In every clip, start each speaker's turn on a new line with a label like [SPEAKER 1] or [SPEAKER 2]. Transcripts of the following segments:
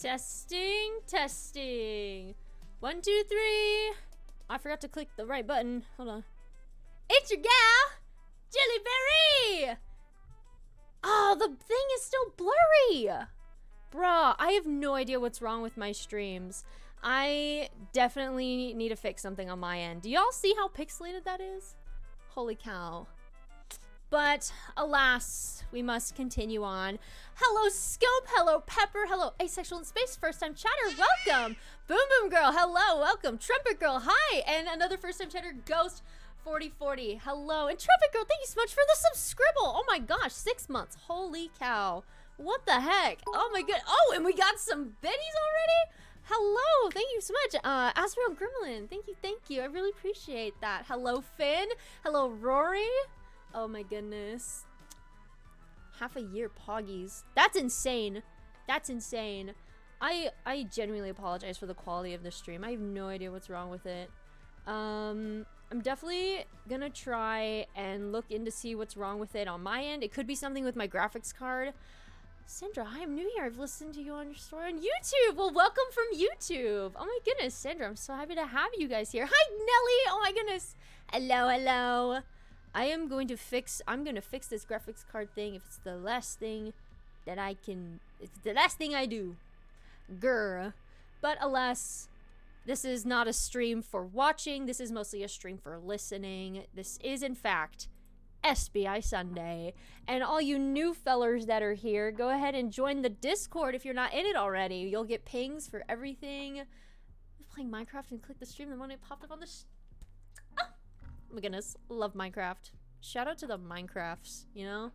[SPEAKER 1] Testing, testing. 1, 2, 3. I forgot to click the right button. Hold on. It's your gal, Juliberry! Oh, the thing is still blurry. Bruh, I have no idea what's wrong with my streams. I definitely need to fix something on my end. Do y'all see how pixelated that is? Holy cow. But alas, we must continue on. Hello, Scope. Hello, Pepper. Hello, Asexual in Space. First-time chatter. Welcome. Boom Boom Girl. Hello. Welcome. Trumpet Girl. Hi. And another first-time chatter, Ghost 4040. Hello. And Trumpet Girl, thank you so much for the subscribble. Oh my gosh, 6 months. Holy cow. What the heck? Oh my god. Oh, and we got some biddies already? Hello, thank you so much. Astral Gremlin, thank you. I really appreciate that. Hello, Finn. Hello, Rory. Oh my goodness. Half a year, Poggies. That's insane. That's insane. I genuinely apologize for the quality of the stream. I have no idea what's wrong with it. I'm definitely gonna try and look in to see what's wrong with it on my end. It could be something with my graphics card. Sandra, hi, I'm new here. I've listened to you on your story on YouTube. Well, welcome from YouTube. Oh my goodness, Sandra, I'm so happy to have you guys here. Hi, Nelly. Oh my goodness. Hello, hello. I'm gonna fix this graphics card thing if it's the last thing that I can, it's the last thing I do. Grr. But alas, this is not a stream for watching. This is mostly a stream for listening. This is, in fact, SBI Sunday. And all you new fellers that are here, go ahead and join the Discord if you're not in it already. You'll get pings for everything. I was playing Minecraft and clicked the stream the moment it popped up on the oh my goodness, love Minecraft. Shout out to the Minecrafts, you know?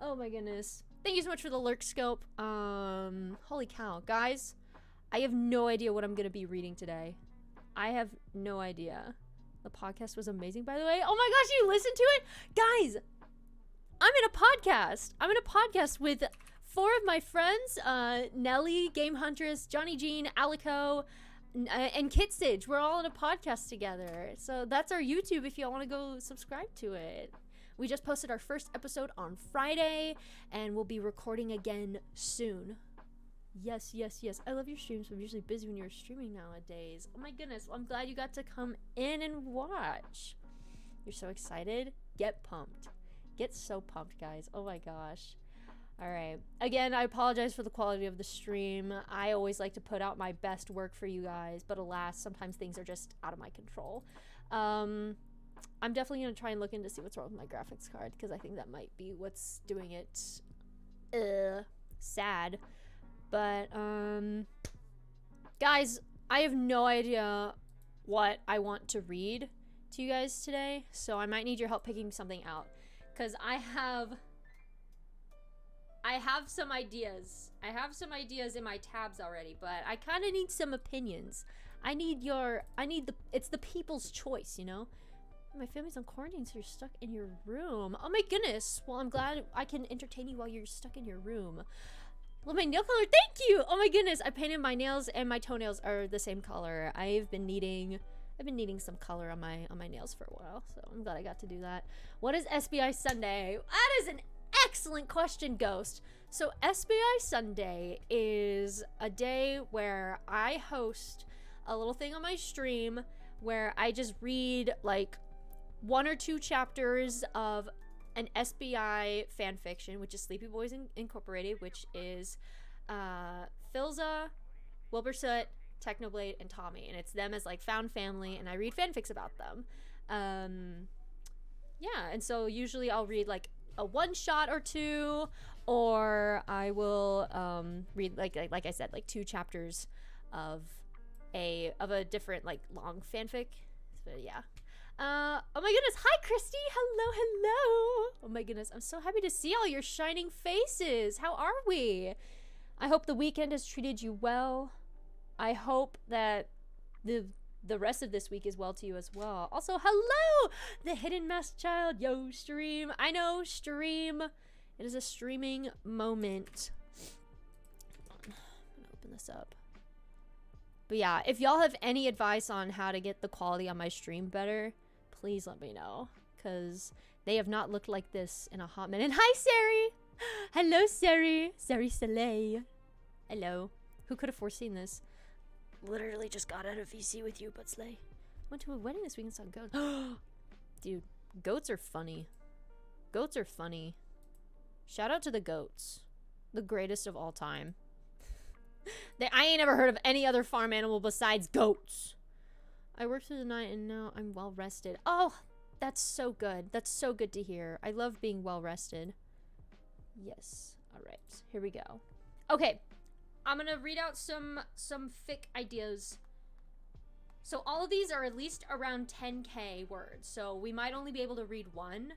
[SPEAKER 1] Oh my goodness. Thank you so much for the lurk scope. Holy cow. Guys, I have no idea what I'm gonna be reading today. I have no idea. The podcast was amazing, by the way. Oh my gosh, you listened to it? Guys, I'm in a podcast. I'm in a podcast with 4 of my friends. Nelly, Game Huntress, Johnny Jean, Alico, and Kit Stage. We're all in a podcast together. So that's our YouTube if y'all want to go subscribe to it. We just posted our first episode on Friday, and we'll be recording again soon. Yes, yes, yes. I love your streams. I'm usually busy when you're streaming nowadays. Oh my goodness. Well, I'm glad you got to come in and watch. You're so excited? Get pumped. Get so pumped, guys. Oh my gosh. All right. Again, I apologize for the quality of the stream. I always like to put out my best work for you guys, but alas, sometimes things are just out of my control. I'm definitely going to try and look in to see what's wrong with my graphics card, because I think that might be what's doing it sad. But, guys, I have no idea what I want to read to you guys today, so I might need your help picking something out, because I have some ideas. I have some ideas in my tabs already, but I kind of need some opinions. It's the people's choice, you know? My family's on quarantine, so you're stuck in your room. Oh my goodness. Well, I'm glad I can entertain you while you're stuck in your room. Well, my nail color, thank you! Oh my goodness, I painted my nails and my toenails are the same color. I've been needing some color on my nails for a while, so I'm glad I got to do that. What is SBI Sunday? That is an excellent question, Ghost. So SBI Sunday is a day where I host a little thing on my stream where I just read like 1 or 2 chapters of an SBI fan fiction, which is Sleepy Boys Incorporated, which is Philza, Wilbursoot, Technoblade, and Tommy, and it's them as like found family, and I read fanfics about them. Yeah, and so usually I'll read like a 1-shot or 2, or I will read like I said, like 2 chapters of a different like long fanfic. But yeah. Oh my goodness, hi Christy, hello. Oh my goodness, I'm so happy to see all your shining faces. How are we? I hope the weekend has treated you well. I hope that the rest of this week is well to you as well. Also, hello, the hidden masked child. Yo, stream. I know, stream. It is a streaming moment. I'm gonna open this up. But yeah, if y'all have any advice on how to get the quality on my stream better, please let me know, because they have not looked like this in a hot minute. Hi, Sari. Hello, Sari. Sari Soleil. Hello. Who could have foreseen this? Literally just got out of VC with you, but slay. Went to a wedding this week and saw goats. Dude, goats are funny. Goats are funny. Shout out to the goats. The greatest of all time. I ain't ever heard of any other farm animal besides goats. I worked through the night and now I'm well rested. Oh, that's so good. That's so good to hear. I love being well rested. Yes. All right. Here we go. Okay. I'm going to read out some fic ideas. So all of these are at least around 10K words. So we might only be able to read one.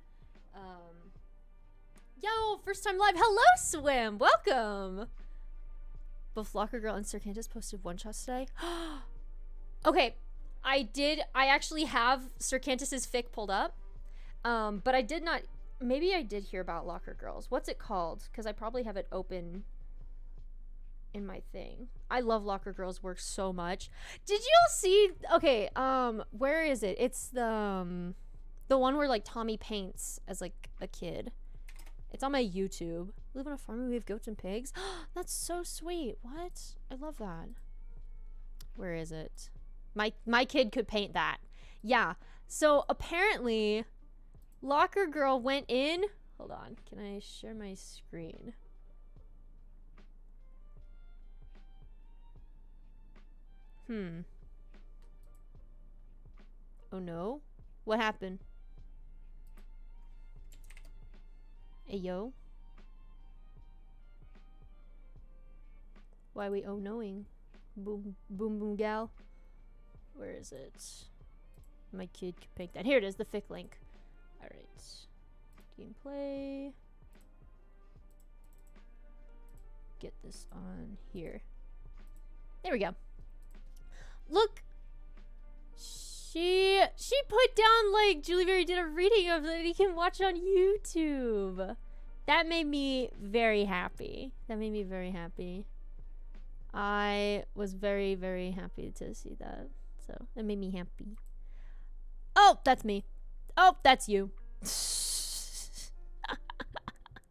[SPEAKER 1] Yo, first time live. Hello, Swim. Welcome. Both lockergirl and Sircantus posted one-shots today. Okay. I actually have Sircantus's fic pulled up. But I did not, maybe I did hear about lockergirls. What's it called? Because I probably have it open in my thing. I love lockergirl's work so much. Did you see, okay, where is it? It's the one where like Tommy paints as like a kid. It's on my YouTube. Live on a farm and we have goats and pigs. That's so sweet. What? I love that. Where is it? My kid could paint that. Yeah. So apparently, lockergirl went in. Hold on. Can I share my screen? Oh no. What happened? Hey yo. Why we oh knowing? Boom boom boom gal. Where is it? My kid can pick that. Here it is, the fic link. Alright. Gameplay. Get this on here. There we go. Look. She put down like Juliberry did a reading of that you can watch on YouTube. That made me very happy. That made me very happy. I was very, very happy to see that. So that made me happy. Oh, that's me. Oh, that's you.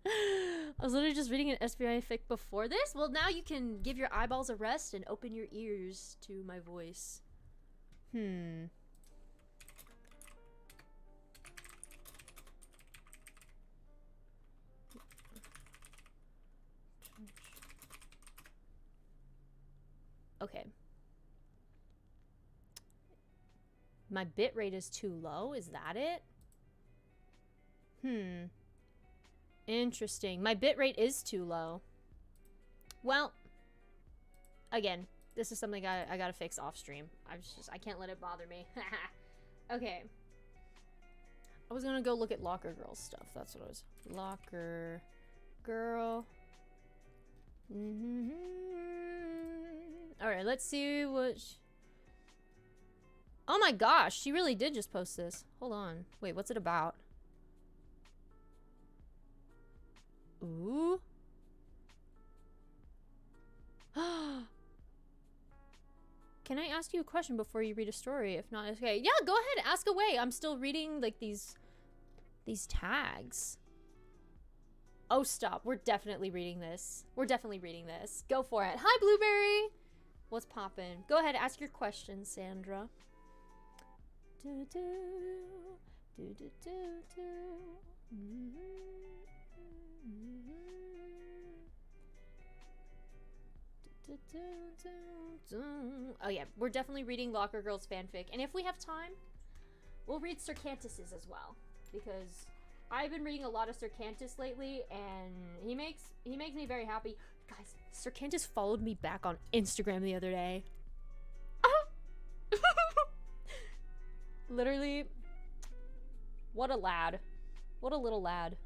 [SPEAKER 1] I was literally just reading an SBI fic before this. Well, now you can give your eyeballs a rest and open your ears to my voice. Okay. My bit rate is too low. Is that it? Interesting. My bit rate is too low. Well, again, this is something I gotta fix off stream. I can't let it bother me. Okay. I was gonna go look at Locker Girl stuff. That's what I was. Locker Girl. Alright, let's see what... Oh my gosh, she really did just post this. Hold on. Wait, what's it about? Ooh. Can I ask you a question before you read a story? If not, okay. Yeah, go ahead, ask away. I'm still reading like these tags. Oh, stop. We're definitely reading this. We're definitely reading this. Go for it. Hi, Blueberry. What's poppin'? Go ahead, ask your question, Sandra. Do do do do do do. Oh yeah, we're definitely reading Locker Girl's fanfic, and if we have time, we'll read Sircantus's as well, because I've been reading a lot of Sircantus lately, and he makes me very happy. Guys, Sircantus followed me back on Instagram the other day. Literally, what a lad. What a little lad.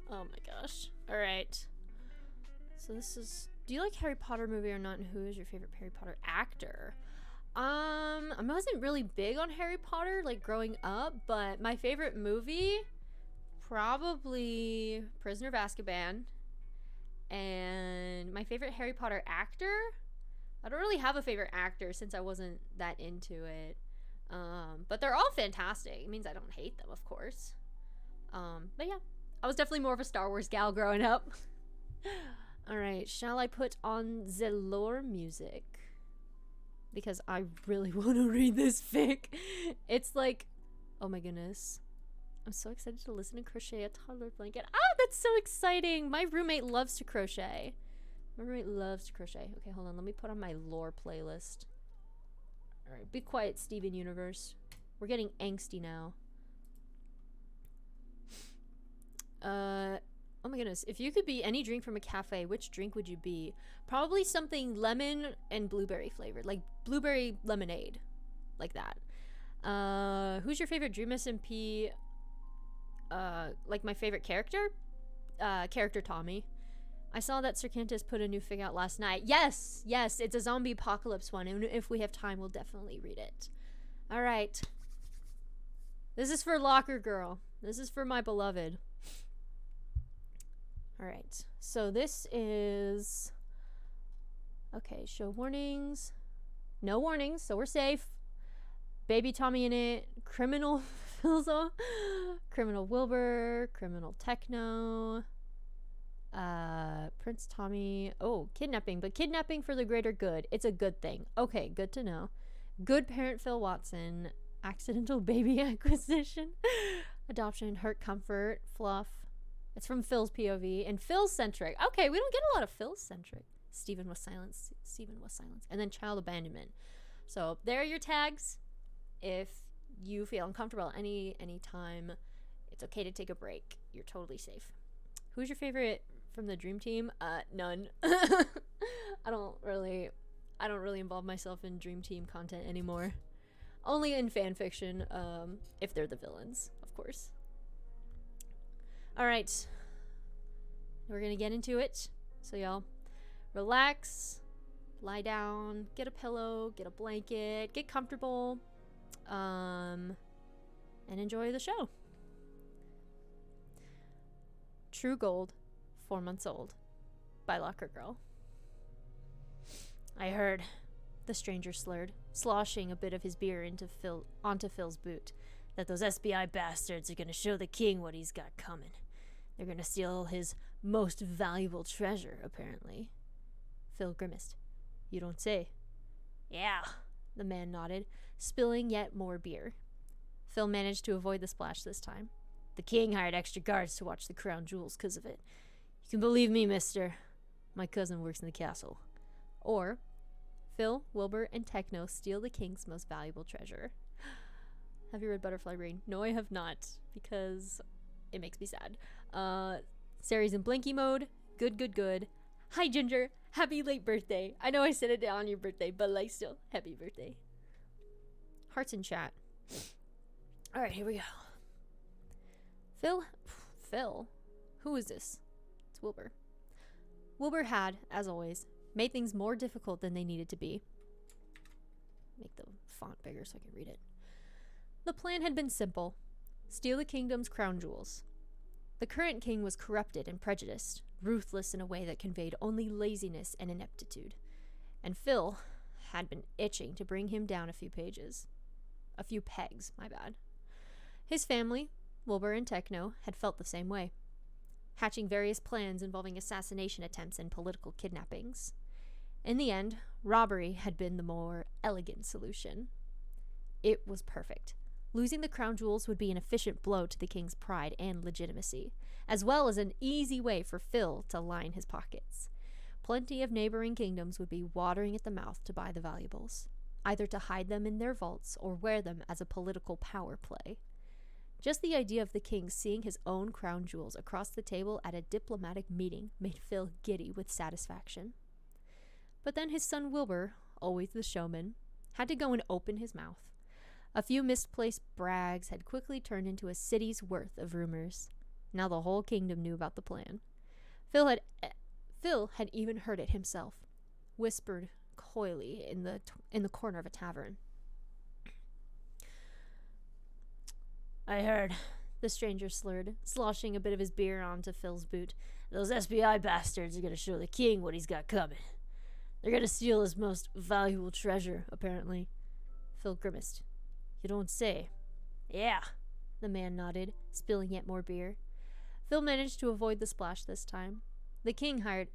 [SPEAKER 1] Oh my gosh. Alright. So this is... Do you like Harry Potter movie or not? And who is your favorite Harry Potter actor? I wasn't really big on Harry Potter, like, growing up. But my favorite movie... Probably Prisoner of Azkaban. And my favorite Harry Potter actor... I don't really have a favorite actor since I wasn't that into it. But they're all fantastic. It means I don't hate them, of course. But yeah, I was definitely more of a Star Wars gal growing up. Alright, shall I put on the lore music? Because I really want to read this fic. It's like, oh my goodness. I'm so excited to listen to crochet a toddler blanket. Ah, that's so exciting. My roommate loves to crochet. My roommate loves to crochet. Okay, hold on. Let me put on my lore playlist. Alright, be quiet, Steven Universe. We're getting angsty now. Oh my goodness. If you could be any drink from a cafe, which drink would you be? Probably something lemon and blueberry flavored. Like blueberry lemonade. Like that. Who's your favorite Dream SMP? Like my favorite character? Character Tommy. I saw that Sircantus put a new fig out last night. Yes! Yes, it's a zombie apocalypse one. And if we have time, we'll definitely read it. Alright. This is for Locker Girl. This is for my beloved. Alright, so this is... Okay, show warnings. No warnings, so we're safe. Baby Tommy in it. Criminal Filzo. Criminal Wilbur. Criminal Techno. Prince Tommy. Oh, kidnapping, but kidnapping for the greater good. It's a good thing. Okay, good to know. Good parent Phil Watson. Accidental baby acquisition. Adoption, hurt comfort, fluff. It's from Phil's POV and Phil's centric. Okay, we don't get a lot of Phil's centric. Stephen was silenced. Stephen was silenced. And then child abandonment. So there are your tags. If you feel uncomfortable at any time, it's okay to take a break. You're totally safe. Who's your favorite from the Dream Team? None. I don't really involve myself in Dream Team content anymore. Only in fan fiction, if they're the villains, of course. Alright. We're gonna get into it. So y'all, relax, lie down, get a pillow, get a blanket, get comfortable, and enjoy the show. True Gold, 4 months old, by Locker Girl. I heard, the stranger slurred, sloshing a bit of his beer onto Phil's boot, that those SBI bastards are gonna show the king what he's got coming. They're gonna steal his most valuable treasure, apparently. Phil grimaced. You don't say. Yeah, the man nodded, spilling yet more beer. Phil managed to avoid the splash this time. The king hired extra guards to watch the crown jewels because of it. You can believe me, mister. My cousin works in the castle. Or, Phil, Wilbur, and Techno steal the king's most valuable treasure. Have you read Butterfly Rain? No, I have not, because it makes me sad. Sari's in Blinky mode. Good, good, good. Hi, Ginger. Happy late birthday. I know I said it on your birthday, but like still, happy birthday. Hearts in chat. All right, here we go. Phil? Who is this? It's Wilbur. Wilbur had, as always, made things more difficult than they needed to be. Make the font bigger so I can read it. The plan had been simple. Steal the kingdom's crown jewels. The current king was corrupted and prejudiced, ruthless in a way that conveyed only laziness and ineptitude. And Phil had been itching to bring him down a few pegs, my bad. His family, Wilbur and Techno, had felt the same way, hatching various plans involving assassination attempts and political kidnappings. In the end, robbery had been the more elegant solution. It was perfect. Losing the crown jewels would be an efficient blow to the king's pride and legitimacy, as well as an easy way for Phil to line his pockets. Plenty of neighboring kingdoms would be watering at the mouth to buy the valuables, either to hide them in their vaults or wear them as a political power play. Just the idea of the king seeing his own crown jewels across the table at a diplomatic meeting made Phil giddy with satisfaction. But then his son Wilbur, always the showman, had to go and open his mouth. A few misplaced brags had quickly turned into a city's worth of rumors. Now the whole kingdom knew about the plan. Phil had even heard it himself, whispered coyly in the corner of a tavern. I heard, the stranger slurred, sloshing a bit of his beer onto Phil's boot. Those SBI bastards are going to show the king what he's got coming. They're going to steal his most valuable treasure, apparently. Phil grimaced. You don't say. Yeah, the man nodded, spilling yet more beer. Phil managed to avoid the splash this time. The king hired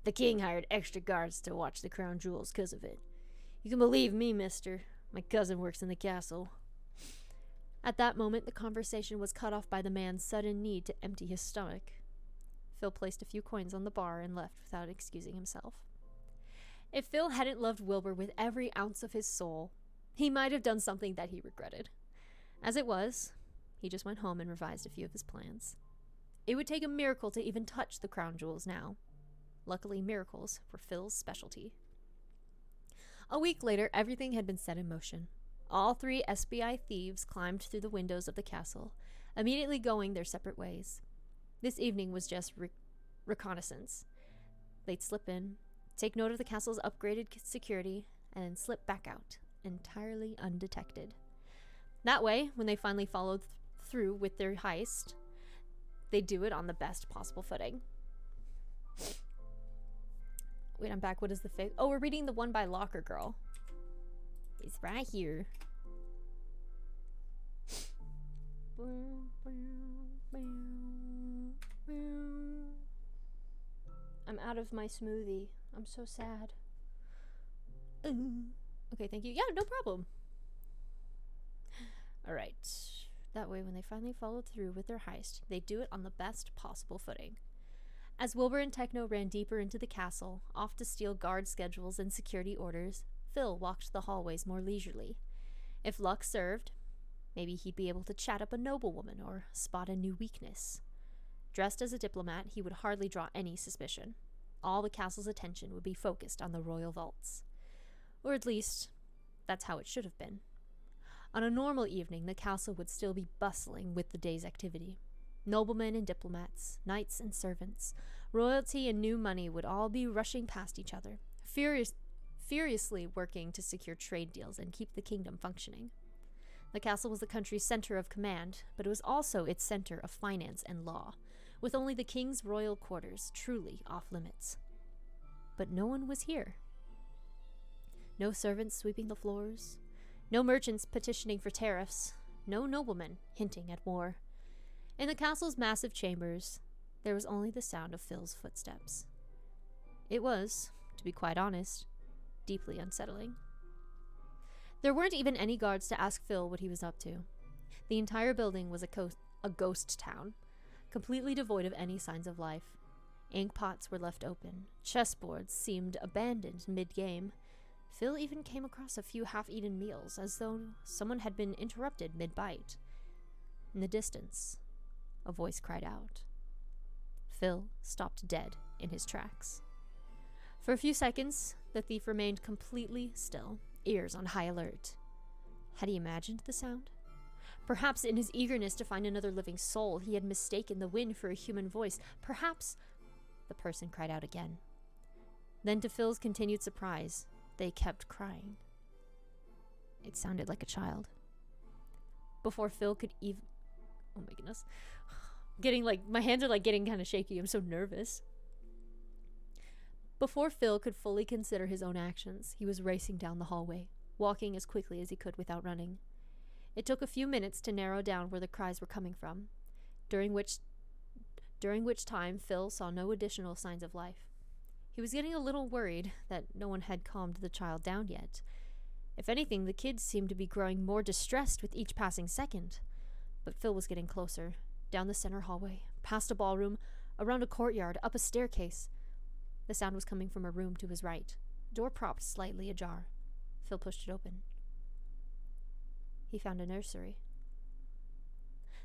[SPEAKER 1] The king hired extra guards to watch the crown jewels because of it. You can believe me, mister. My cousin works in the castle. At that moment, the conversation was cut off by the man's sudden need to empty his stomach. Phil placed a few coins on the bar and left without excusing himself. If Phil hadn't loved Wilbur with every ounce of his soul, he might have done something that he regretted. As it was, he just went home and revised a few of his plans. It would take a miracle to even touch the crown jewels now. Luckily, miracles were Phil's specialty. A week later, everything had been set in motion. All 3 SBI thieves climbed through the windows of the castle, immediately going their separate ways. This evening was just reconnaissance. They'd slip in, take note of the castle's upgraded security, and then slip back out, entirely undetected. That way, when they finally followed through with their heist, they'd do it on the best possible footing. Wait, I'm back. What is the fic? Oh, we're reading the one by Lockergirl. It's right here. I'm out of my smoothie. I'm so sad. Okay, thank you. Yeah, no problem. Alright. That way, when they finally followed through with their heist, they do it on the best possible footing. As Wilbur and Techno ran deeper into the castle, off to steal guard schedules and security orders, Phil walked the hallways more leisurely. If luck served, maybe he'd be able to chat up a noblewoman or spot a new weakness. Dressed as a diplomat, he would hardly draw any suspicion. All the castle's attention would be focused on the royal vaults. Or at least, that's how it should have been. On a normal evening, the castle would still be bustling with the day's activity. Noblemen and diplomats, knights and servants, royalty and new money would all be rushing past each other, furiously working to secure trade deals and keep the kingdom functioning. The castle was the country's center of command, but it was also its center of finance and law, with only the king's royal quarters truly off limits. But no one was here. No servants sweeping the floors, no merchants petitioning for tariffs, no noblemen hinting at war. In the castle's massive chambers, there was only the sound of Phil's footsteps. It was, to be quite honest, deeply unsettling. There weren't even any guards to ask Phil what he was up to. The entire building was a ghost town, completely devoid of any signs of life. Ink pots were left open. Chessboards seemed abandoned mid-game. Phil even came across a few half-eaten meals, as though someone had been interrupted mid-bite. In the distance, a voice cried out. Phil stopped dead in his tracks. For a few seconds, the thief remained completely still, ears on high alert. Had he imagined the sound? Perhaps in his eagerness to find another living soul, he had mistaken the wind for a human voice. Perhaps... The person cried out again. Then, to Phil's continued surprise, they kept crying. It sounded like a child. Before Phil could even... Oh my goodness. My hands are getting kind of shaky. I'm so nervous. Before Phil could fully consider his own actions, he was racing down the hallway, walking as quickly as he could without running. It took a few minutes to narrow down where the cries were coming from, during which time Phil saw no additional signs of life. He was getting a little worried that no one had calmed the child down yet. If anything, the kids seemed to be growing more distressed with each passing second. But Phil was getting closer, down the center hallway, past a ballroom, around a courtyard, up a staircase. The sound was coming from a room to his right, door propped slightly ajar. Phil pushed it open. He found a nursery.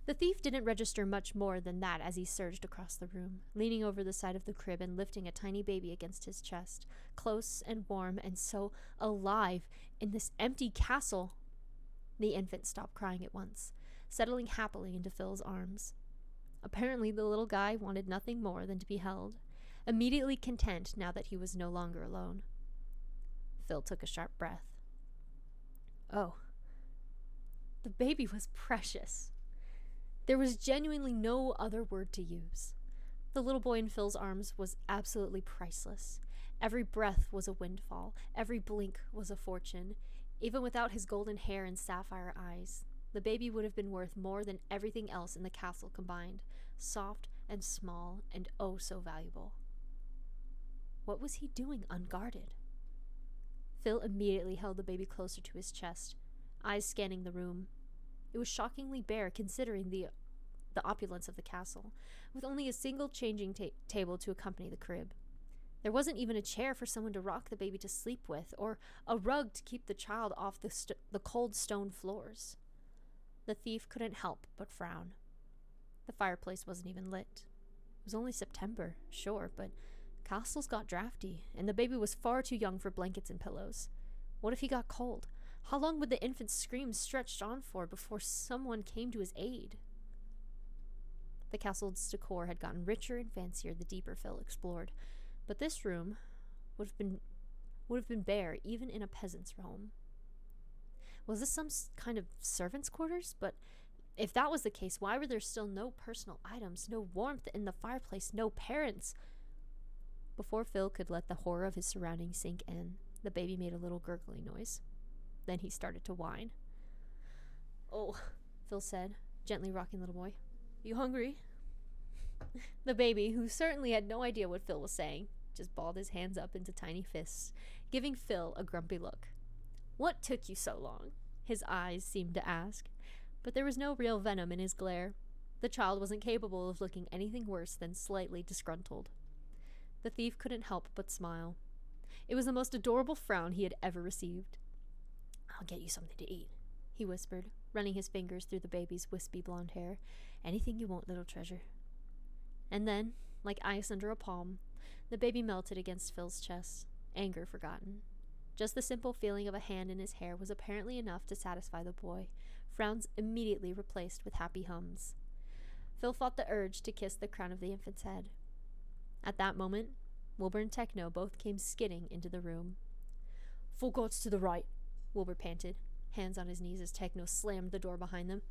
[SPEAKER 1] The thief didn't register much more than that as he surged across the room, leaning over the side of the crib and lifting a tiny baby against his chest, close and warm and so alive in this empty castle. The infant stopped crying at once, settling happily into Phil's arms. Apparently, the little guy wanted nothing more than to be held, immediately content now that he was no longer alone. Phil took a sharp breath. Oh. The baby was precious. There was genuinely no other word to use. The little boy in Phil's arms was absolutely priceless. Every breath was a windfall. Every blink was a fortune. Even without his golden hair and sapphire eyes, the baby would have been worth more than everything else in the castle combined, soft and small and oh so valuable. What was he doing unguarded? Phil immediately held the baby closer to his chest, eyes scanning the room. It was shockingly bare considering the opulence of the castle, with only a single changing table to accompany the crib. There wasn't even a chair for someone to rock the baby to sleep with, or a rug to keep the child off the cold stone floors. The thief couldn't help but frown. The fireplace wasn't even lit. It was only September, sure, but castles got drafty, and the baby was far too young for blankets and pillows. What if he got cold? How long would the infant's screams stretch on for before someone came to his aid? The castle's decor had gotten richer and fancier the deeper Phil explored, but this room would have been bare even in a peasant's home. Was this some kind of servant's quarters? But if that was the case, why were there still no personal items, no warmth in the fireplace, no parents? Before Phil could let the horror of his surroundings sink in, the baby made a little gurgling noise. Then he started to whine. "Oh," Phil said, gently rocking the little boy. "You hungry?" The baby, who certainly had no idea what Phil was saying, just balled his hands up into tiny fists, giving Phil a grumpy look. "What took you so long?" his eyes seemed to ask, but there was no real venom in his glare. The child wasn't capable of looking anything worse than slightly disgruntled. The thief couldn't help but smile. It was the most adorable frown he had ever received. "I'll get you something to eat," he whispered, running his fingers through the baby's wispy blonde hair. "Anything you want, little treasure." And then, like ice under a palm, the baby melted against Phil's chest, anger forgotten. Just the simple feeling of a hand in his hair was apparently enough to satisfy the boy, frowns immediately replaced with happy hums. Phil fought the urge to kiss the crown of the infant's head. At that moment, Wilbur and Techno both came skidding into the room. "Full guards to the right," Wilbur panted, hands on his knees as Techno slammed the door behind them.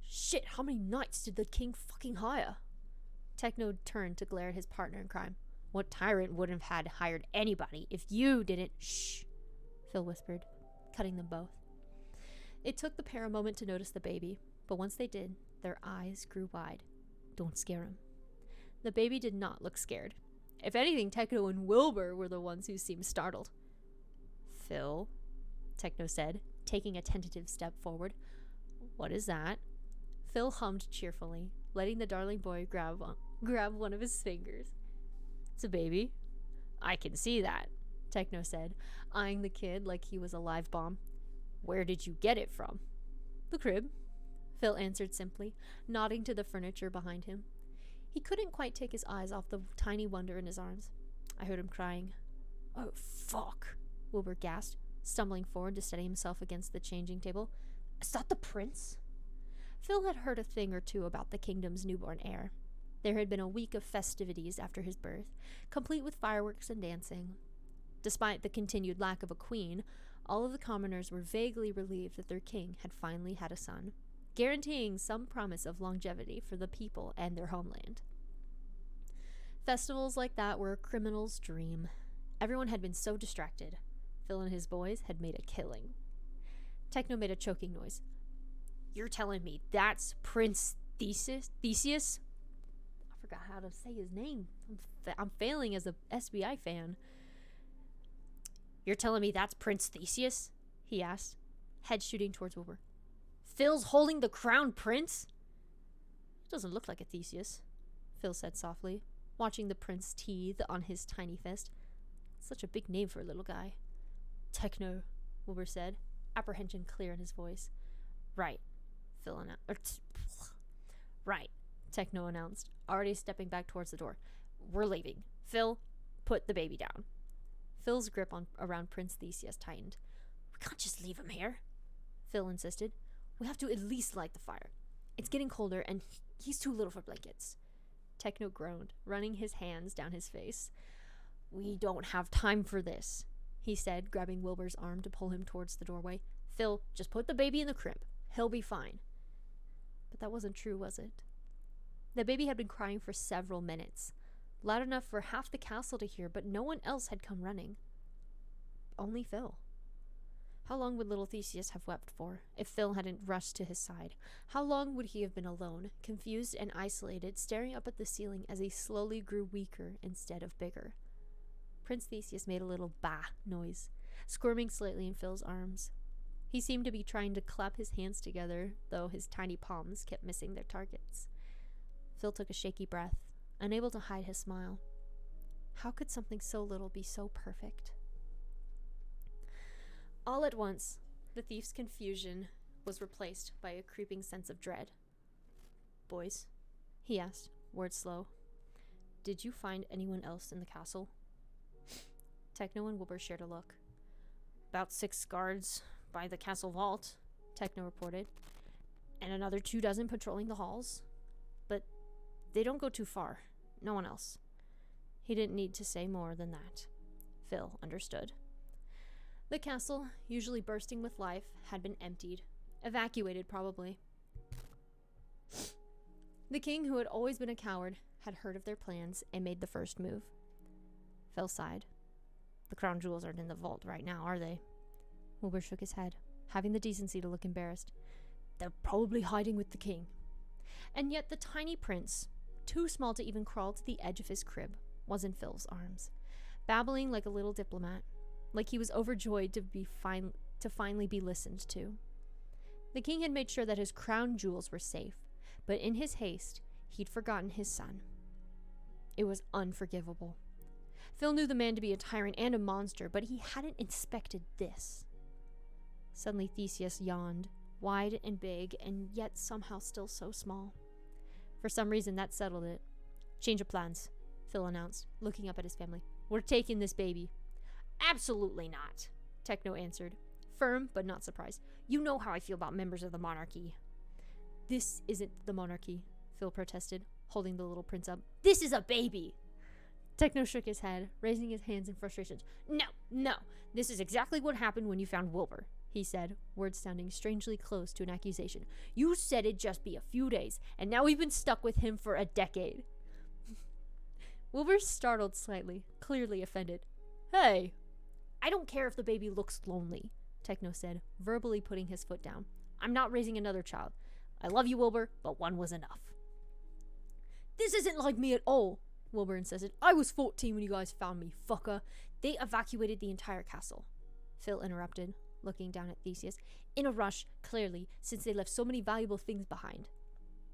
[SPEAKER 1] "Shit, how many knights did the king fucking hire?" Techno turned to glare at his partner in crime. "What tyrant wouldn't have had hired anybody if you didn't—" "Shh," Phil whispered, cutting them both. It took the pair a moment to notice the baby, but once they did, their eyes grew wide. "Don't scare him." The baby did not look scared. If anything, Techno and Wilbur were the ones who seemed startled. "Phil," Techno said, taking a tentative step forward. "What is that?" Phil hummed cheerfully, letting the darling boy grab one of his fingers. "It's a baby." "I can see that," Techno said, eyeing the kid like he was a live bomb. "Where did you get it from?" "The crib," Phil answered simply, nodding to the furniture behind him. He couldn't quite take his eyes off the tiny wonder in his arms. I heard him crying. "Oh, fuck," Wilbur gasped, stumbling forward to steady himself against the changing table. "Is that the prince?" Phil had heard a thing or two about the kingdom's newborn heir. There had been a week of festivities after his birth, complete with fireworks and dancing. Despite the continued lack of a queen, all of the commoners were vaguely relieved that their king had finally had a son, guaranteeing some promise of longevity for the people and their homeland. Festivals like that were a criminal's dream. Everyone had been so distracted. Phil and his boys had made a killing. Techno made a choking noise. "You're telling me that's Prince Theseus? I forgot how to say his name. I'm failing as a SBI fan. "You're telling me that's Prince Theseus?" he asked, head shooting towards Wilbur. "Phil's holding the crown prince?" "Doesn't look like a Theseus," Phil said softly, watching the prince teethe on his tiny fist. "Such a big name for a little guy." "Techno," Wilbur said, apprehension clear in his voice. "Right," Phil announced. "Right," Techno announced, already stepping back towards the door. "We're leaving. Phil, put the baby down." Phil's grip around Prince Theseus tightened. "We can't just leave him here," Phil insisted. "We have to at least light the fire. It's getting colder, and he's too little for blankets." Techno groaned, running his hands down his face. "We don't have time for this," he said, grabbing Wilbur's arm to pull him towards the doorway. "Phil, just put the baby in the crib. He'll be fine." But that wasn't true, was it? The baby had been crying for several minutes, loud enough for half the castle to hear, but no one else had come running. Only Phil. How long would little Theseus have wept for, if Phil hadn't rushed to his side? How long would he have been alone, confused and isolated, staring up at the ceiling as he slowly grew weaker instead of bigger? Prince Theseus made a little bah noise, squirming slightly in Phil's arms. He seemed to be trying to clap his hands together, though his tiny palms kept missing their targets. Phil took a shaky breath, unable to hide his smile. How could something so little be so perfect? All at once, the thief's confusion was replaced by a creeping sense of dread. "Boys," he asked, words slow, "did you find anyone else in the castle?" Techno and Wilbur shared a look. "About 6 guards by the castle vault," Techno reported, "and another 24 patrolling the halls. But they don't go too far. No one else." He didn't need to say more than that. Phil understood. The castle, usually bursting with life, had been emptied. Evacuated, probably. The king, who had always been a coward, had heard of their plans and made the first move. Phil sighed. "The crown jewels aren't in the vault right now, are they?" Wilbur shook his head, having the decency to look embarrassed. "They're probably hiding with the king." And yet the tiny prince, too small to even crawl to the edge of his crib, was in Phil's arms, babbling like a little diplomat, like he was overjoyed to finally be listened to. The king had made sure that his crown jewels were safe, but in his haste, he'd forgotten his son. It was unforgivable. Phil knew the man to be a tyrant and a monster, but he hadn't inspected this. Suddenly Theseus yawned, wide and big, and yet somehow still so small. For some reason, that settled it. "Change of plans," Phil announced, looking up at his family. "We're taking this baby." "Absolutely not," Techno answered, firm but not surprised. "You know how I feel about members of the monarchy." "This isn't the monarchy," Phil protested, holding the little prince up. "This is a baby." Techno shook his head, raising his hands in frustration. No, this is exactly what happened when you found Wilbur," he said, words sounding strangely close to an accusation. "You said it'd just be a few days, and now we've been stuck with him for a decade." Wilbur startled slightly, clearly offended. "Hey, I don't care if the baby looks lonely," Techno said, verbally putting his foot down. "I'm not raising another child. I love you, Wilbur, but one was enough." "This isn't like me at all," Wilbur insisted. "I was 14 when you guys found me, fucker. They evacuated the entire castle," Phil interrupted, looking down at Theseus. "In a rush, clearly, since they left so many valuable things behind."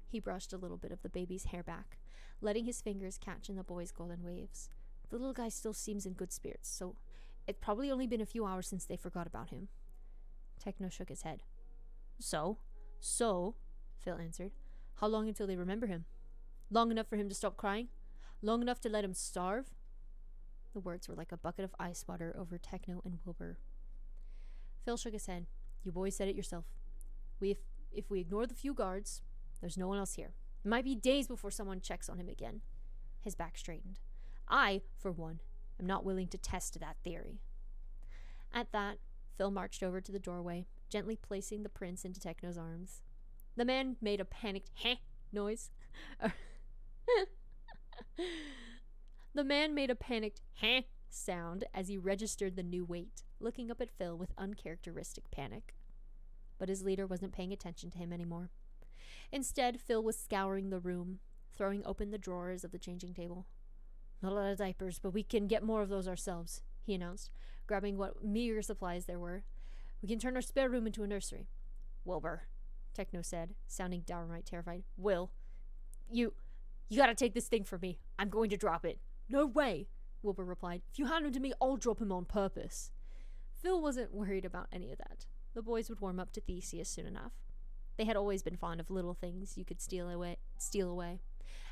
[SPEAKER 1] He brushed a little bit of the baby's hair back, letting his fingers catch in the boy's golden waves. "The little guy still seems in good spirits, so it's probably only been a few hours since they forgot about him." Techno shook his head. So, Phil answered. "How long until they remember him? Long enough for him to stop crying? Long enough to let him starve?" The words were like a bucket of ice water over Techno and Wilbur. Phil shook his head. "You boys said it yourself. If we ignore the few guards, there's no one else here. It might be days before someone checks on him again." His back straightened. "I, for one, am not willing to test that theory." At that, Phil marched over to the doorway, gently placing the prince into Techno's arms. The man made a panicked "heh" noise. The man made a panicked "heh" sound as he registered the new weight, looking up at Phil with uncharacteristic panic. But his leader wasn't paying attention to him anymore. Instead, Phil was scouring the room, throwing open the drawers of the changing table. "Not a lot of diapers, but we can get more of those ourselves," he announced, grabbing what meager supplies there were. "We can turn our spare room into a nursery." "Wilbur," Techno said, sounding downright terrified. "Will, you gotta take this thing from me. I'm going to drop it." "No way," Wilbur replied. "If you hand him to me, I'll drop him on purpose." Phil wasn't worried about any of that. The boys would warm up to Theseus soon enough. They had always been fond of little things you could steal away,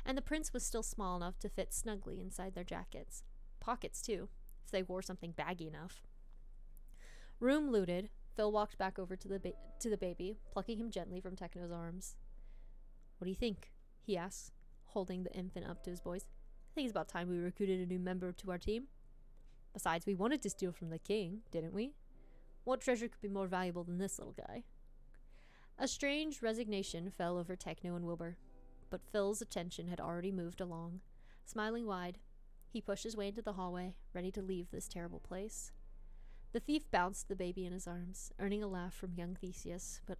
[SPEAKER 1] and the prince was still small enough to fit snugly inside their jackets. Pockets, too, if they wore something baggy enough. Room looted, Phil walked back over to the baby, plucking him gently from Techno's arms. "What do you think?" he asked, holding the infant up to his boys. "I think it's about time we recruited a new member to our team. Besides, we wanted to steal from the king, didn't we? What treasure could be more valuable than this little guy?" A strange resignation fell over Techno and Wilbur, but Phil's attention had already moved along. Smiling wide, he pushed his way into the hallway, ready to leave this terrible place. The thief bounced the baby in his arms, earning a laugh from young Theseus, but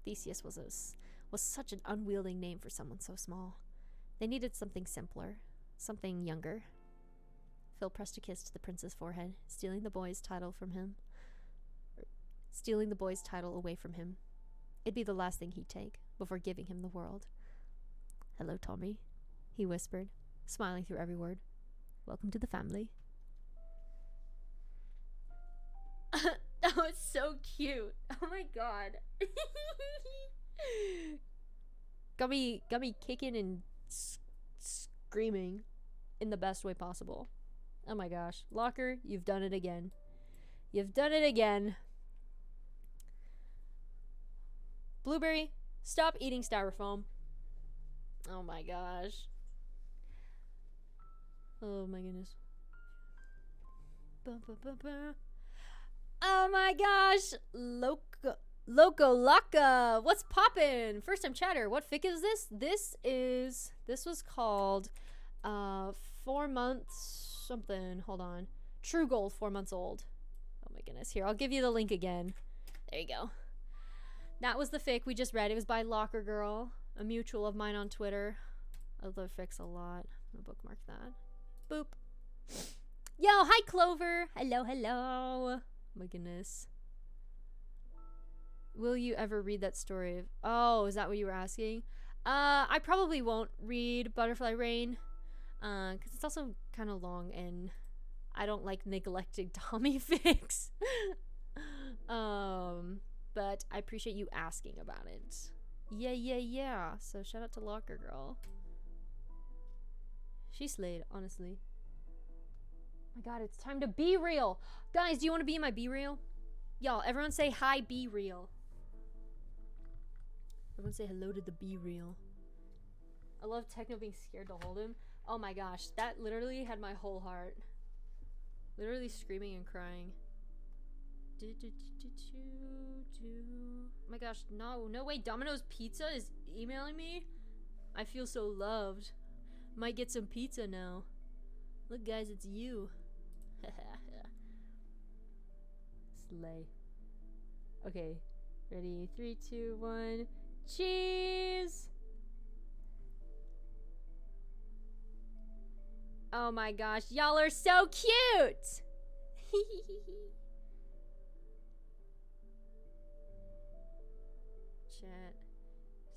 [SPEAKER 1] Theseus was such an unwielding name for someone so small. They needed something simpler, something younger. Phil pressed a kiss to the prince's forehead, stealing the boy's title away from him. It'd be the last thing he'd take before giving him the world. "Hello, Tommy," he whispered, smiling through every word. "Welcome to the family." That was so cute. Oh my god. got me kicking and screaming in the best way possible. Oh my gosh. Locker, you've done it again. You've done it again. Blueberry, stop eating styrofoam. Oh my gosh. Oh my goodness. Oh my gosh. Loco Laka. What's poppin'? First time chatter. What fic is this? This was called 4 months something. Hold on. True Gold, 4 months old. Oh my goodness. Here, I'll give you the link again. There you go. That was the fic we just read. It was by Lockergirl, a mutual of mine on Twitter. I love fics a lot. I'm gonna bookmark that. Boop. Yo, hi Clover. Hello, hello. Oh my goodness. Will you ever read that story? Oh, is that what you were asking? I probably won't read Butterfly Rain, because it's also kind of long and I don't like neglecting Tommy fics. But I appreciate you asking about it. Yeah. So shout out to Locker Girl. She slayed, honestly. Oh my god, it's time to be real. Guys, do you want to be in my be real? Y'all, everyone say hi, be real. Everyone say hello to the be real. I love Techno being scared to hold him. Oh my gosh, that literally had my whole heart. Literally screaming and crying. Oh my gosh, no way. Domino's Pizza is emailing me? I feel so loved. Might get some pizza now. Look guys, it's you. Slay. Okay, ready? 3, 2, 1. Cheese! Oh my gosh, y'all are so cute! Chat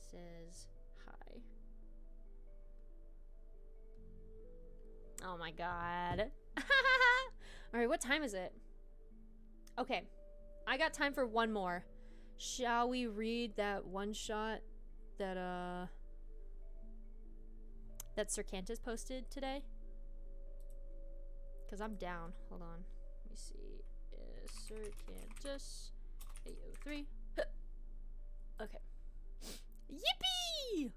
[SPEAKER 1] says hi. Oh my god. Alright, what time is it? Okay, I got time for one more. Shall we read that one shot that Sircantus posted today? Because I'm down. Hold on. Let me see. Sircantus 803. Okay. Yippee!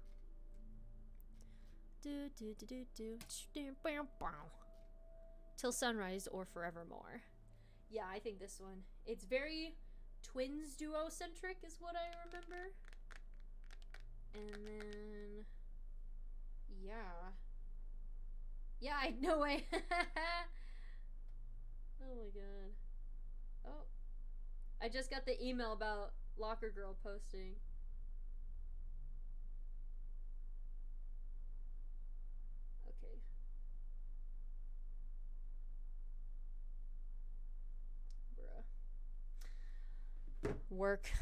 [SPEAKER 1] Till sunrise or forevermore. Yeah, I think this one. It's very twins duo centric is what I remember. And then yeah. Yeah, no way. Oh my god. Oh. I just got the email about Locker Girl posting. Okay. Bruh. Work.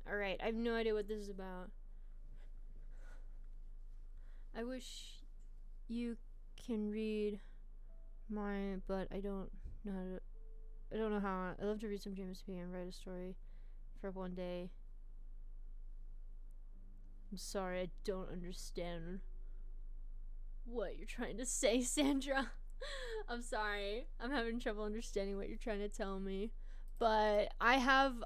[SPEAKER 1] Alright, I have no idea what this is about. I wish you can read mine, but I don't know how to. I don't know how. I love to read some James P. and write a story for one day. I'm sorry, I don't understand what you're trying to say, Sandra. I'm sorry. I'm having trouble understanding what you're trying to tell me. But I have,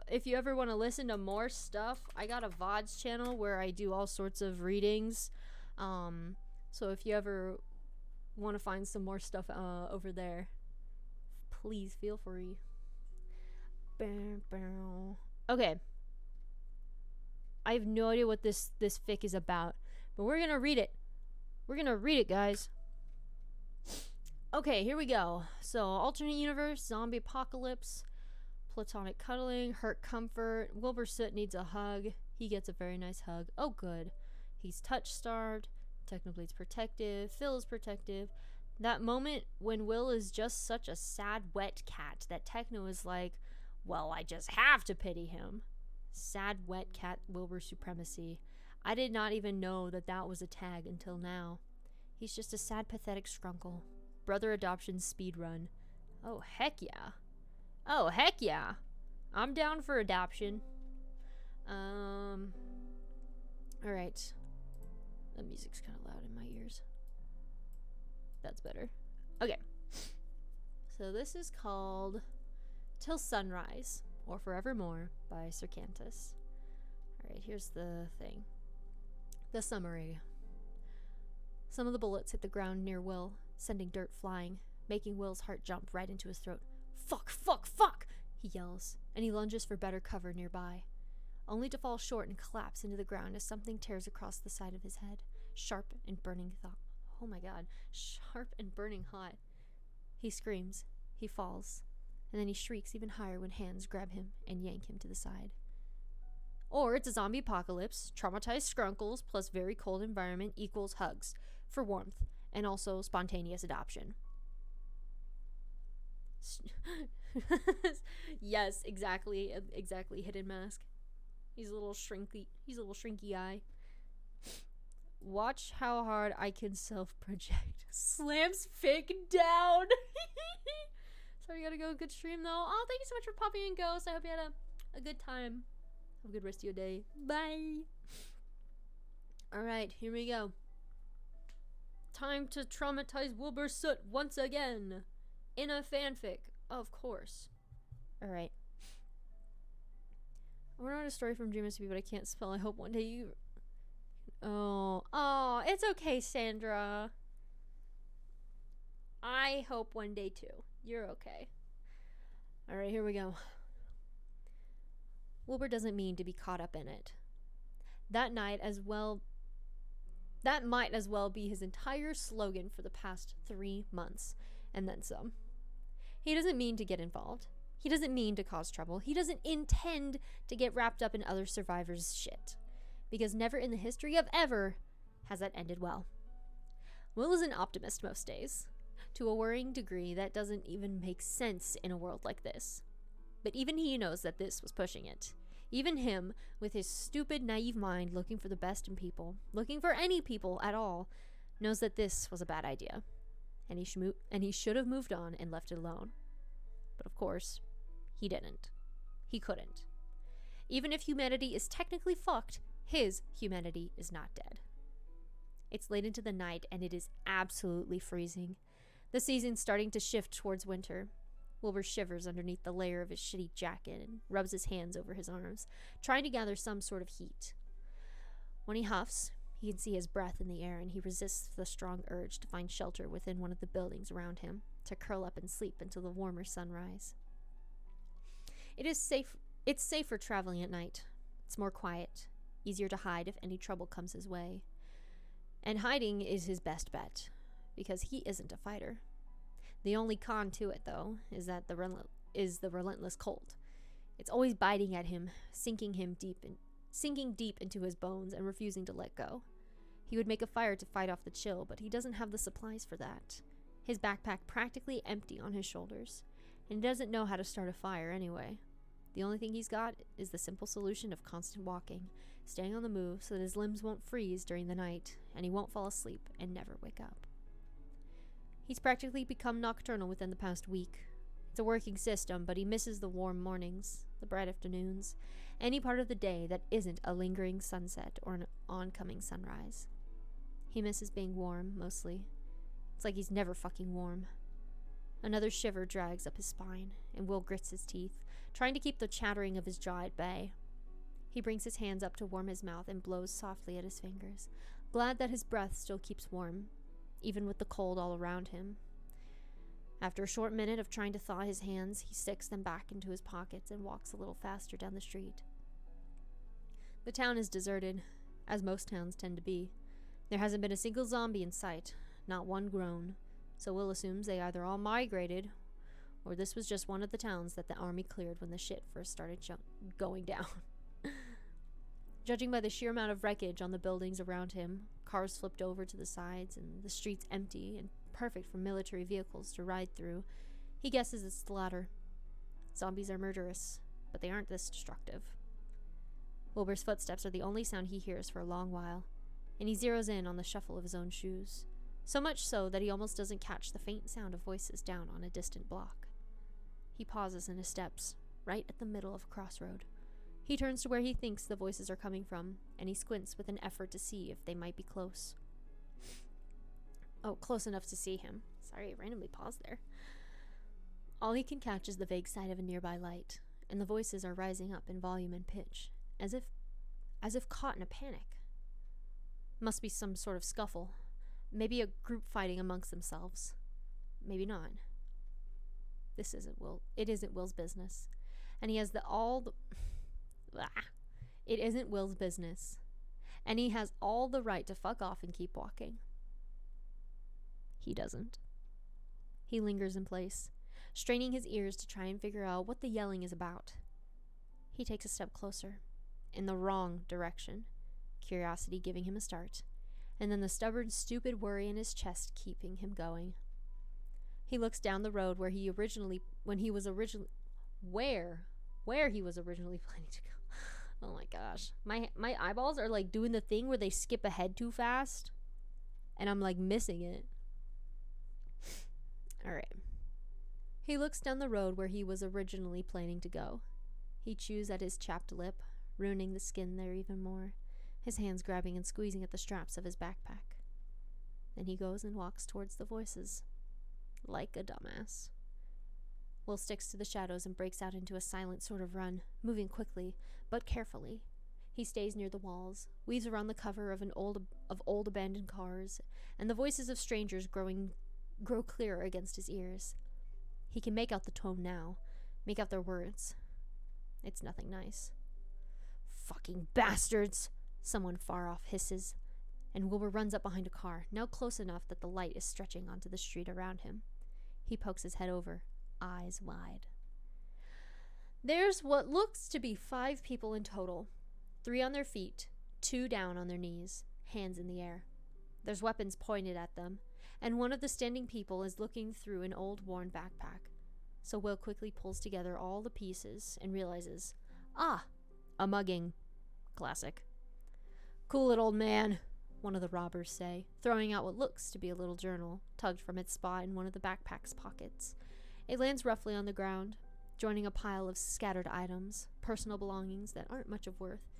[SPEAKER 1] if you ever want to listen to more stuff, I got a VODs channel where I do all sorts of readings. So if you ever want to find some more stuff over there, please feel free. Okay. I have no idea what this fic is about, but we're gonna read it. We're gonna read it, guys. Okay, here we go. So, alternate universe, zombie apocalypse, platonic cuddling, hurt comfort. Wilbur Soot needs a hug. He gets a very nice hug. Oh, good. He's touch-starved. Technoblade's protective. Phil is protective. That moment when Will is just such a sad, wet cat that Techno is like, well, I just have to pity him. Sad, wet cat Wilbur supremacy. I did not even know that that was a tag until now. He's just a sad, pathetic scrunkle. Brother adoption speed run. Oh, heck yeah. Oh, heck yeah. I'm down for adoption. Alright. The music's kind of loud in my ears. That's better. Okay. So this is called Till Sunrise, or Forevermore, by Sircantus. Alright, here's the thing. The summary. Some of the bullets hit the ground near Will, sending dirt flying, making Will's heart jump right into his throat. Fuck, fuck, fuck! He yells, and he lunges for better cover nearby, only to fall short and collapse into the ground as something tears across the side of his head. Sharp and burning thought. Oh my god. Sharp and burning hot. He screams. He falls. And then he shrieks even higher when hands grab him and yank him to the side. Or it's a zombie apocalypse. Traumatized scrunkles plus very cold environment equals hugs for warmth and also spontaneous adoption. Yes, exactly. Exactly. Hidden mask. He's a little shrinky eye. Watch how hard I can self-project. Slams fake down. Sorry, you gotta go. Good stream, though. Oh, thank you so much for popping in, Ghost. I hope you had a good time. Have a good rest of your day. Bye. Alright, here we go. Time to traumatize Wilbur Soot once again. In a fanfic, of course. Alright. I want to write a story from Dream SB, but I can't spell. I hope one day you... Oh, it's okay, Sandra. I hope one day too. You're okay. Alright, here we go. Wilbur doesn't mean to be caught up in it. That might as well be his entire slogan for the past 3 months, and then some. He doesn't mean to get involved. He doesn't mean to cause trouble. He doesn't intend to get wrapped up in other survivors' shit. Because never in the history of ever has that ended well. Will is an optimist most days, to a worrying degree that doesn't even make sense in a world like this. But even he knows that this was pushing it. Even him, with his stupid, naive mind looking for the best in people, looking for any people at all, knows that this was a bad idea. And he should have moved on and left it alone. But of course, he didn't. He couldn't. Even if humanity is technically fucked, his humanity is not dead. It's late into the night and it is absolutely freezing. The season's starting to shift towards winter. Wilbur shivers underneath the layer of his shitty jacket and rubs his hands over his arms, trying to gather some sort of heat. When he huffs, he can see his breath in the air and he resists the strong urge to find shelter within one of the buildings around him, to curl up and sleep until the warmer sunrise. It's safer traveling at night. It's more quiet, easier to hide if any trouble comes his way. And hiding is his best bet, because he isn't a fighter. The only con to it, though, is that the relentless cold. It's always biting at him, sinking deep into his bones and refusing to let go. He would make a fire to fight off the chill, but he doesn't have the supplies for that. His backpack practically empty on his shoulders, and he doesn't know how to start a fire anyway. The only thing he's got is the simple solution of constant walking, staying on the move so that his limbs won't freeze during the night, and he won't fall asleep and never wake up. He's practically become nocturnal within the past week. It's a working system, but he misses the warm mornings, the bright afternoons, any part of the day that isn't a lingering sunset or an oncoming sunrise. He misses being warm, mostly. It's like he's never fucking warm. Another shiver drags up his spine, and Will grits his teeth, trying to keep the chattering of his jaw at bay. He brings his hands up to warm his mouth and blows softly at his fingers, glad that his breath still keeps warm, even with the cold all around him. After a short minute of trying to thaw his hands, he sticks them back into his pockets and walks a little faster down the street. The town is deserted, as most towns tend to be. There hasn't been a single zombie in sight, not one groan, so Will assumes they either all migrated, or this was just one of the towns that the army cleared when the shit first started going down. Judging by the sheer amount of wreckage on the buildings around him, cars flipped over to the sides and the streets empty and perfect for military vehicles to ride through, he guesses it's the latter. Zombies are murderous, but they aren't this destructive. Wilbur's footsteps are the only sound he hears for a long while, and he zeroes in on the shuffle of his own shoes, so much so that he almost doesn't catch the faint sound of voices down on a distant block. He pauses in his steps, right at the middle of a crossroad. He turns to where he thinks the voices are coming from, and he squints with an effort to see if they might be close. Oh, close enough to see him. Sorry, I randomly paused there. All he can catch is the vague sight of a nearby light, and the voices are rising up in volume and pitch, as if caught in a panic. Must be some sort of scuffle. Maybe a group fighting amongst themselves. Maybe not. It isn't Will's business. And he has It isn't Will's business. And he has all the right to fuck off and keep walking. He doesn't. He lingers in place, straining his ears to try and figure out what the yelling is about. He takes a step closer, in the wrong direction, curiosity giving him a start, and then the stubborn, stupid worry in his chest keeping him going. He looks down the road where he was originally planning to go. Oh my gosh. My eyeballs are like doing the thing where they skip ahead too fast, and I'm like missing it. Alright. He looks down the road where he was originally planning to go. He chews at his chapped lip, ruining the skin there even more, his hands grabbing and squeezing at the straps of his backpack. Then he goes and walks towards the voices, like a dumbass. Will sticks to the shadows and breaks out into a silent sort of run, moving quickly, but carefully. He stays near the walls, weaves around the cover of old abandoned cars, and the voices of strangers grow clearer against his ears. He can make out the tone now, make out their words. It's nothing nice. Fucking bastards! Someone far off hisses, and Wilbur runs up behind a car, now close enough that the light is stretching onto the street around him. He pokes his head over, eyes wide. There's what looks to be 5 people in total. 3 on their feet, 2 down on their knees, hands in the air. There's weapons pointed at them, and one of the standing people is looking through an old worn backpack. So Will quickly pulls together all the pieces and realizes, a mugging. Classic. Cool it, old man, one of the robbers say, throwing out what looks to be a little journal, tugged from its spot in one of the backpack's pockets. It lands roughly on the ground, joining a pile of scattered items, personal belongings that aren't much of worth.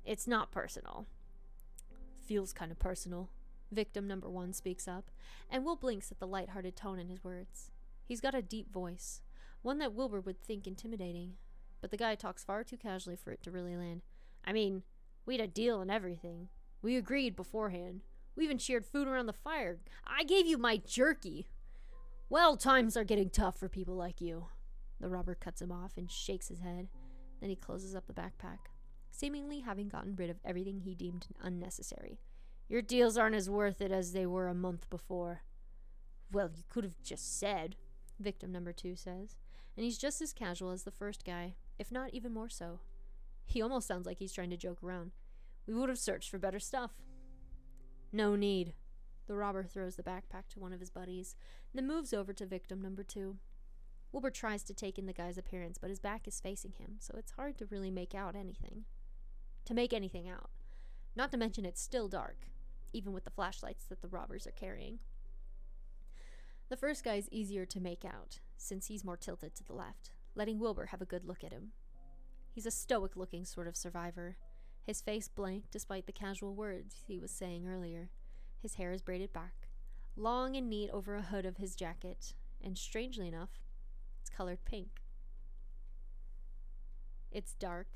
[SPEAKER 1] It's not personal. Feels kind of personal. Victim number 1 speaks up, and Will blinks at the light-hearted tone in his words. He's got a deep voice, one that Wilbur would think intimidating, but the guy talks far too casually for it to really land. I mean, we had a deal and everything. We agreed beforehand. We even shared food around the fire. I gave you my jerky. Well, times are getting tough for people like you. The robber cuts him off and shakes his head. Then he closes up the backpack, seemingly having gotten rid of everything he deemed unnecessary. Your deals aren't as worth it as they were a month before. Well, you could have just said, victim number 2 says, and he's just as casual as the first guy, if not even more so. He almost sounds like he's trying to joke around. We would have searched for better stuff. No need. The robber throws the backpack to one of his buddies, then moves over to victim number 2. Wilbur tries to take in the guy's appearance, but his back is facing him, so it's hard to really make anything out. Not to mention it's still dark, even with the flashlights that the robbers are carrying. The first guy is easier to make out, since he's more tilted to the left, letting Wilbur have a good look at him. He's a stoic-looking sort of survivor, his face blank despite the casual words he was saying earlier. His hair is braided back, long and neat over a hood of his jacket, and strangely enough, it's colored pink. It's a dark,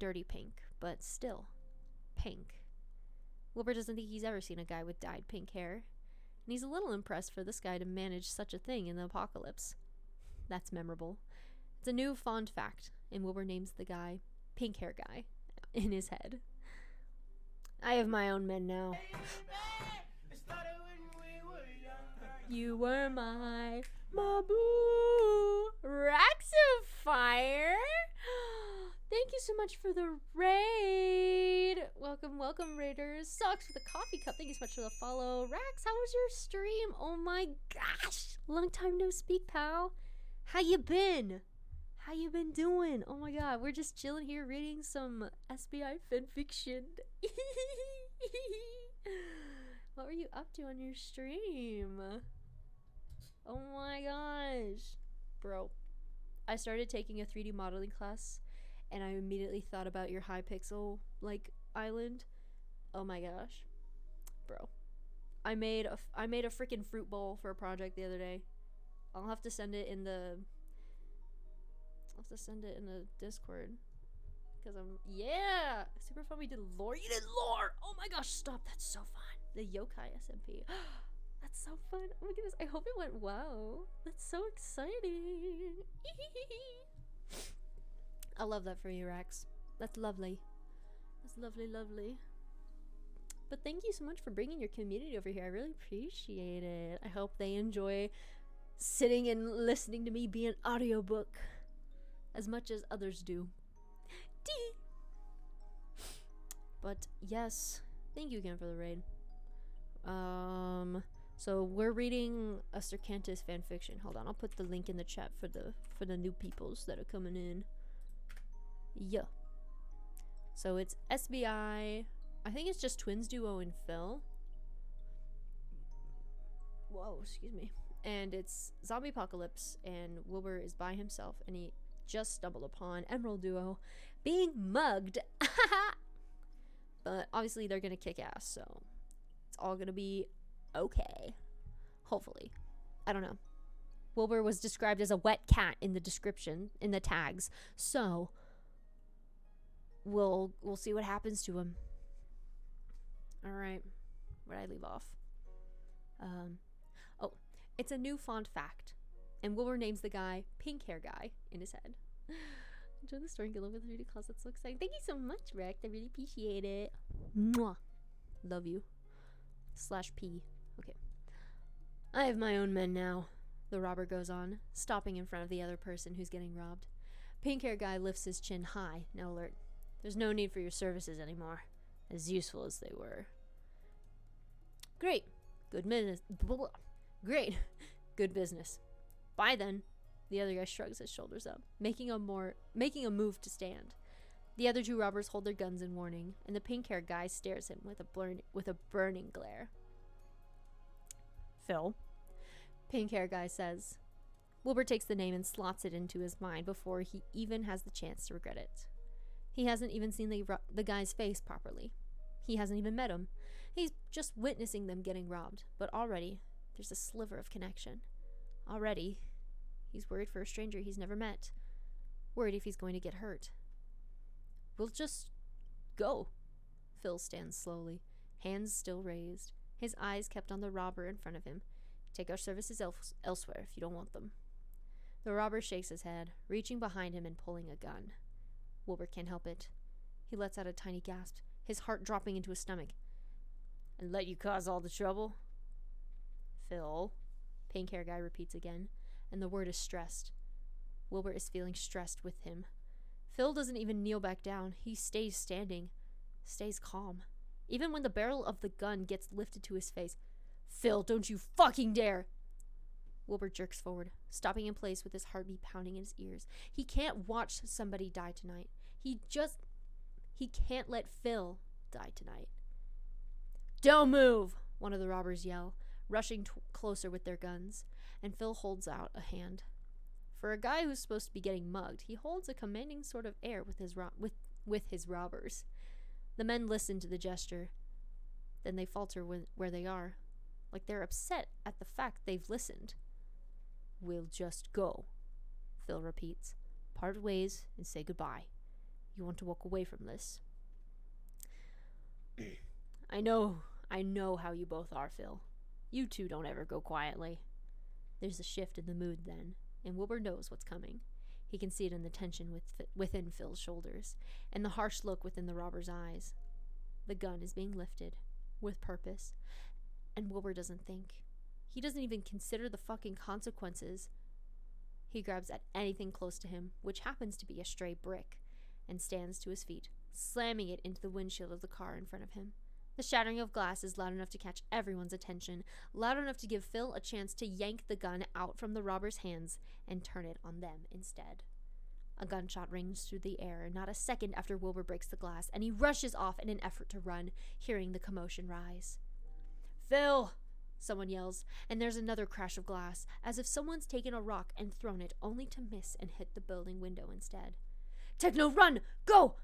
[SPEAKER 1] dirty pink, but still pink. Wilbur doesn't think he's ever seen a guy with dyed pink hair, and he's a little impressed for this guy to manage such a thing in the apocalypse. That's memorable. It's a new fond fact, and Wilbur names the guy Pink Hair Guy in his head. I have my own men now. You were my Mabu. Racks of fire. Thank you so much for the raid. Welcome, welcome, raiders. Socks for the coffee cup. Thank you so much for the follow. Rax, how was your stream? Oh my gosh. Long time no speak, pal. How you been? How you been doing? Oh my god, we're just chilling here reading some SBI fanfiction. What were you up to on your stream? Oh my gosh. Bro, I started taking a 3D modeling class and I immediately thought about your Hypixel like island. Oh my gosh. Bro. I made a freaking fruit bowl for a project the other day. I'll have to send it in the Discord. Because yeah! Super fun. We did lore. You did lore! Oh my gosh, stop. That's so fun. The yokai SMP. That's so fun. Oh my goodness. I hope it went well. That's so exciting. I love that for you, Rex. That's lovely. That's lovely, lovely. But thank you so much for bringing your community over here. I really appreciate it. I hope they enjoy sitting and listening to me be an audiobook as much as others do. But yes, thank you again for the raid. So we're reading a Sircantus fanfiction. Hold on, I'll put the link in the chat for the new peoples that are coming in. Yeah. So it's SBI. I think it's just Twins Duo and Phil. Whoa, excuse me. And it's Zombie Apocalypse, and Wilbur is by himself, and he just stumbled upon Emerald Duo being mugged. But obviously they're gonna kick ass, so it's all gonna be okay. Hopefully. I don't know. Wilbur was described as a wet cat in the description, in the tags, so we'll see what happens to him. Alright. Where'd I leave off? Oh, it's a new font fact. And Wilbur names the guy Pink Hair Guy in his head. Enjoy the story and get over the 3D class. That's so exciting. Thank you so much, Rex. I really appreciate it. Mwah. Love you. /P. Okay. I have my own men now, the robber goes on, stopping in front of the other person who's getting robbed. Pink Hair Guy lifts his chin high, now alert. There's no need for your services anymore, as useful as they were. Great. Good business. Great. Good business. Bye then. The other guy shrugs his shoulders up, making a move to stand. The other two robbers hold their guns in warning, and the pink-haired guy stares him with a burning glare. Phil, pink-haired guy says. Wilbur takes the name and slots it into his mind before he even has the chance to regret it. He hasn't even seen the guy's face properly. He hasn't even met him. He's just witnessing them getting robbed, but already there's a sliver of connection. Already, he's worried for a stranger he's never met. Worried if he's going to get hurt. We'll just go. Phil stands slowly, hands still raised, his eyes kept on the robber in front of him. Take our services elsewhere if you don't want them. The robber shakes his head, reaching behind him and pulling a gun. Wilbur can't help it. He lets out a tiny gasp, his heart dropping into his stomach. And let you cause all the trouble? Phil, pink hair guy repeats again, and the word is stressed. Wilbur is feeling stressed with him. Phil doesn't even kneel back down. He stays standing, stays calm. Even when the barrel of the gun gets lifted to his face. Phil, don't you fucking dare! Wilbur jerks forward, stopping in place with his heartbeat pounding in his ears. He can't watch somebody die tonight. He can't let Phil die tonight. Don't move! One of the robbers yell, rushing closer with their guns, and Phil holds out a hand. For a guy who's supposed to be getting mugged, he holds a commanding sort of air with his robbers. The men listen to the gesture. Then they falter where they are, like they're upset at the fact they've listened. We'll just go, Phil repeats. Part ways and say goodbye. You want to walk away from this. I know how you both are, Phil. You two don't ever go quietly. There's a shift in the mood then, and Wilbur knows what's coming. He can see it in the tension within Phil's shoulders, and the harsh look within the robber's eyes. The gun is being lifted, with purpose, and Wilbur doesn't think. He doesn't even consider the fucking consequences. He grabs at anything close to him, which happens to be a stray brick, and stands to his feet, slamming it into the windshield of the car in front of him. The shattering of glass is loud enough to catch everyone's attention, loud enough to give Phil a chance to yank the gun out from the robber's hands and turn it on them instead. A gunshot rings through the air, not a second after Wilbur breaks the glass, and he rushes off in an effort to run, hearing the commotion rise. "Phil!" someone yells, and there's another crash of glass, as if someone's taken a rock and thrown it, only to miss and hit the building window instead. "Techno, run! Go!"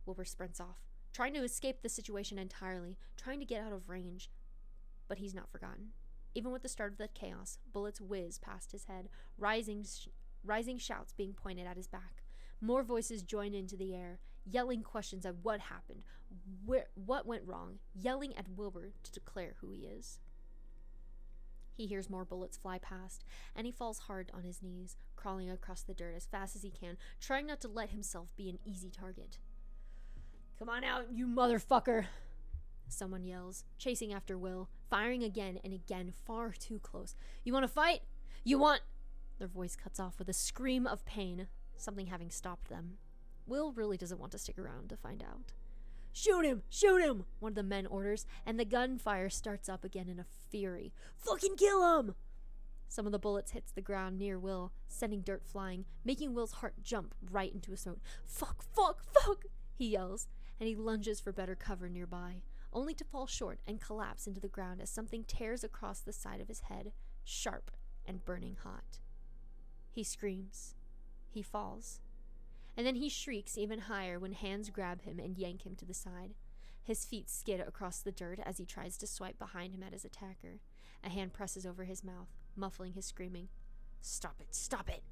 [SPEAKER 1] Wilbur sprints off, trying to escape the situation entirely, trying to get out of range. But he's not forgotten. Even with the start of the chaos, bullets whiz past his head, rising shouts being pointed at his back. More voices join into the air, yelling questions at what happened, what went wrong, yelling at Wilbur to declare who he is. He hears more bullets fly past, and he falls hard on his knees, crawling across the dirt as fast as he can, trying not to let himself be an easy target. "Come on out, you motherfucker!" someone yells, chasing after Will, firing again and again, far too close. "You want to fight? You want—" Their voice cuts off with a scream of pain, something having stopped them. Will really doesn't want to stick around to find out. "Shoot him! Shoot him!" one of the men orders, and the gunfire starts up again in a fury. "Fucking kill him!" Some of the bullets hits the ground near Will, sending dirt flying, making Will's heart jump right into his throat. "Fuck, fuck, fuck!" he yells, and he lunges for better cover nearby, only to fall short and collapse into the ground as something tears across the side of his head, sharp and burning hot. He screams. He falls. And then he shrieks even higher when hands grab him and yank him to the side. His feet skid across the dirt as he tries to swipe behind him at his attacker. A hand presses over his mouth, muffling his screaming. "Stop it, stop it!"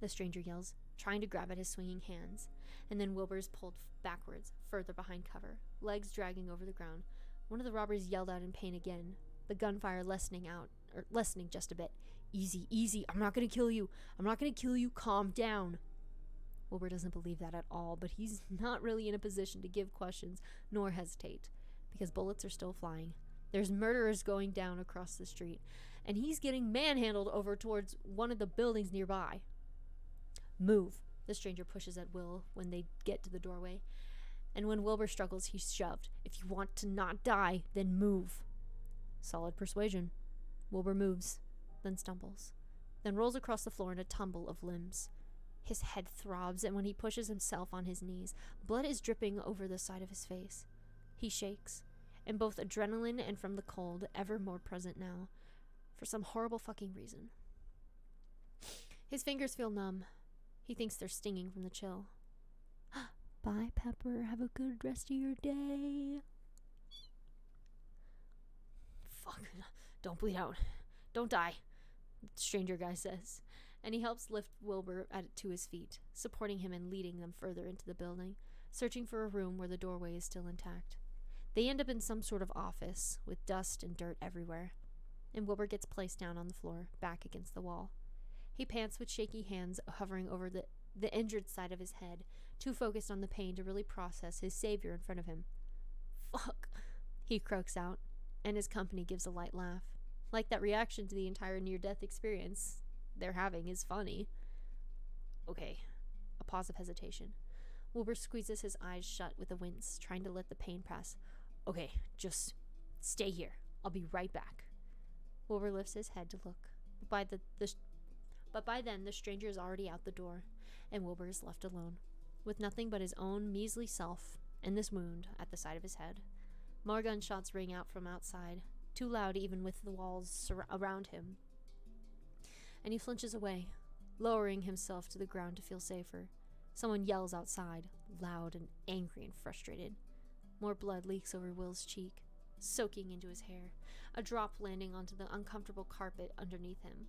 [SPEAKER 1] the stranger yells, trying to grab at his swinging hands. And then Wilbur is pulled backwards, further behind cover, legs dragging over the ground. One of the robbers yelled out in pain again, the gunfire lessening just a bit. "Easy, easy, I'm not gonna kill you. I'm not gonna kill you, calm down." Wilbur doesn't believe that at all, but he's not really in a position to give questions nor hesitate, because bullets are still flying. There's murderers going down across the street, and he's getting manhandled over towards one of the buildings nearby. "Move," the stranger pushes at Will when they get to the doorway, and when Wilbur struggles, he's shoved. "If you want to not die, then move." Solid persuasion. Wilbur moves, then stumbles, then rolls across the floor in a tumble of limbs. His head throbs, and when he pushes himself on his knees, blood is dripping over the side of his face. He shakes, and both adrenaline and from the cold, ever more present now, for some horrible fucking reason. His fingers feel numb. He thinks they're stinging from the chill. "Bye, Pepper. Have a good rest of your day." "Fuck. Don't bleed out. Don't die," the stranger guy says. And he helps lift Wilbur to his feet, supporting him and leading them further into the building, searching for a room where the doorway is still intact. They end up in some sort of office, with dust and dirt everywhere, and Wilbur gets placed down on the floor, back against the wall. He pants with shaky hands hovering over the injured side of his head, too focused on the pain to really process his savior in front of him. "Fuck," he croaks out, and his company gives a light laugh. Like that reaction to the entire near-death experience they're having is funny. "Okay." A pause of hesitation. Wilbur squeezes his eyes shut with a wince, trying to let the pain pass. "Okay, just stay here. I'll be right back." Wilbur lifts his head to look, but by then the stranger is already out the door, and Wilbur is left alone, with nothing but his own measly self and this wound at the side of his head. More gunshots ring out from outside, too loud even with the walls around him. And he flinches away, lowering himself to the ground to feel safer. Someone yells outside, loud and angry and frustrated. More blood leaks over Will's cheek, soaking into his hair, a drop landing onto the uncomfortable carpet underneath him.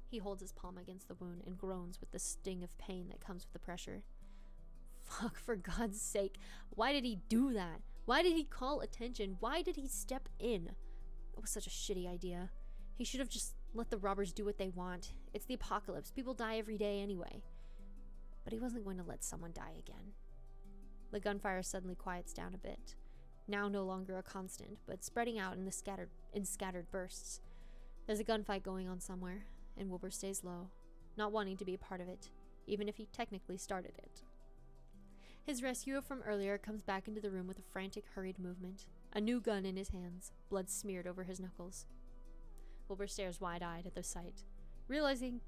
[SPEAKER 1] He holds his palm against the wound and groans with the sting of pain that comes with the pressure. Fuck, for God's sake, why did he do that? Why did he call attention? Why did he step in? It was such a shitty idea. He should have just let the robbers do what they want. It's the apocalypse. People die every day anyway. But he wasn't going to let someone die again. The gunfire suddenly quiets down a bit, now no longer a constant, but spreading out in scattered bursts. There's a gunfight going on somewhere, and Wilbur stays low, not wanting to be a part of it, even if he technically started it. His rescuer from earlier comes back into the room with a frantic, hurried movement. A new gun in his hands, blood smeared over his knuckles. Wilbur stares wide-eyed at the sight, realizing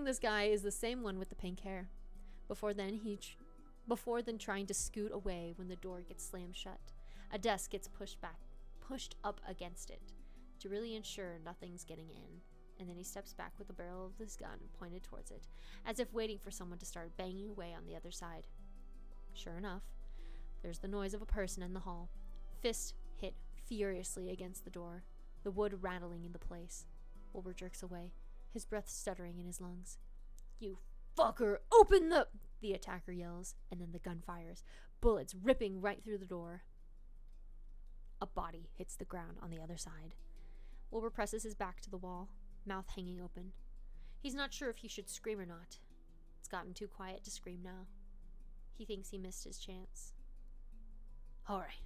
[SPEAKER 1] this guy is the same one with the pink hair. Before then trying to scoot away when the door gets slammed shut, a desk gets pushed up against it to really ensure nothing's getting in. And then he steps back with the barrel of his gun pointed towards it, as if waiting for someone to start banging away on the other side. Sure enough, there's the noise of a person in the hall. Fist hit furiously against the door, the wood rattling into place. Wilbur jerks away, his breath stuttering in his lungs. "You fucker, open the attacker yells, and then the gun fires, bullets ripping right through the door. A body hits the ground on the other side. Wilbur presses his back to the wall, mouth hanging open. He's not sure if he should scream or not. It's gotten too quiet to scream now. He thinks he missed his chance. "All right,"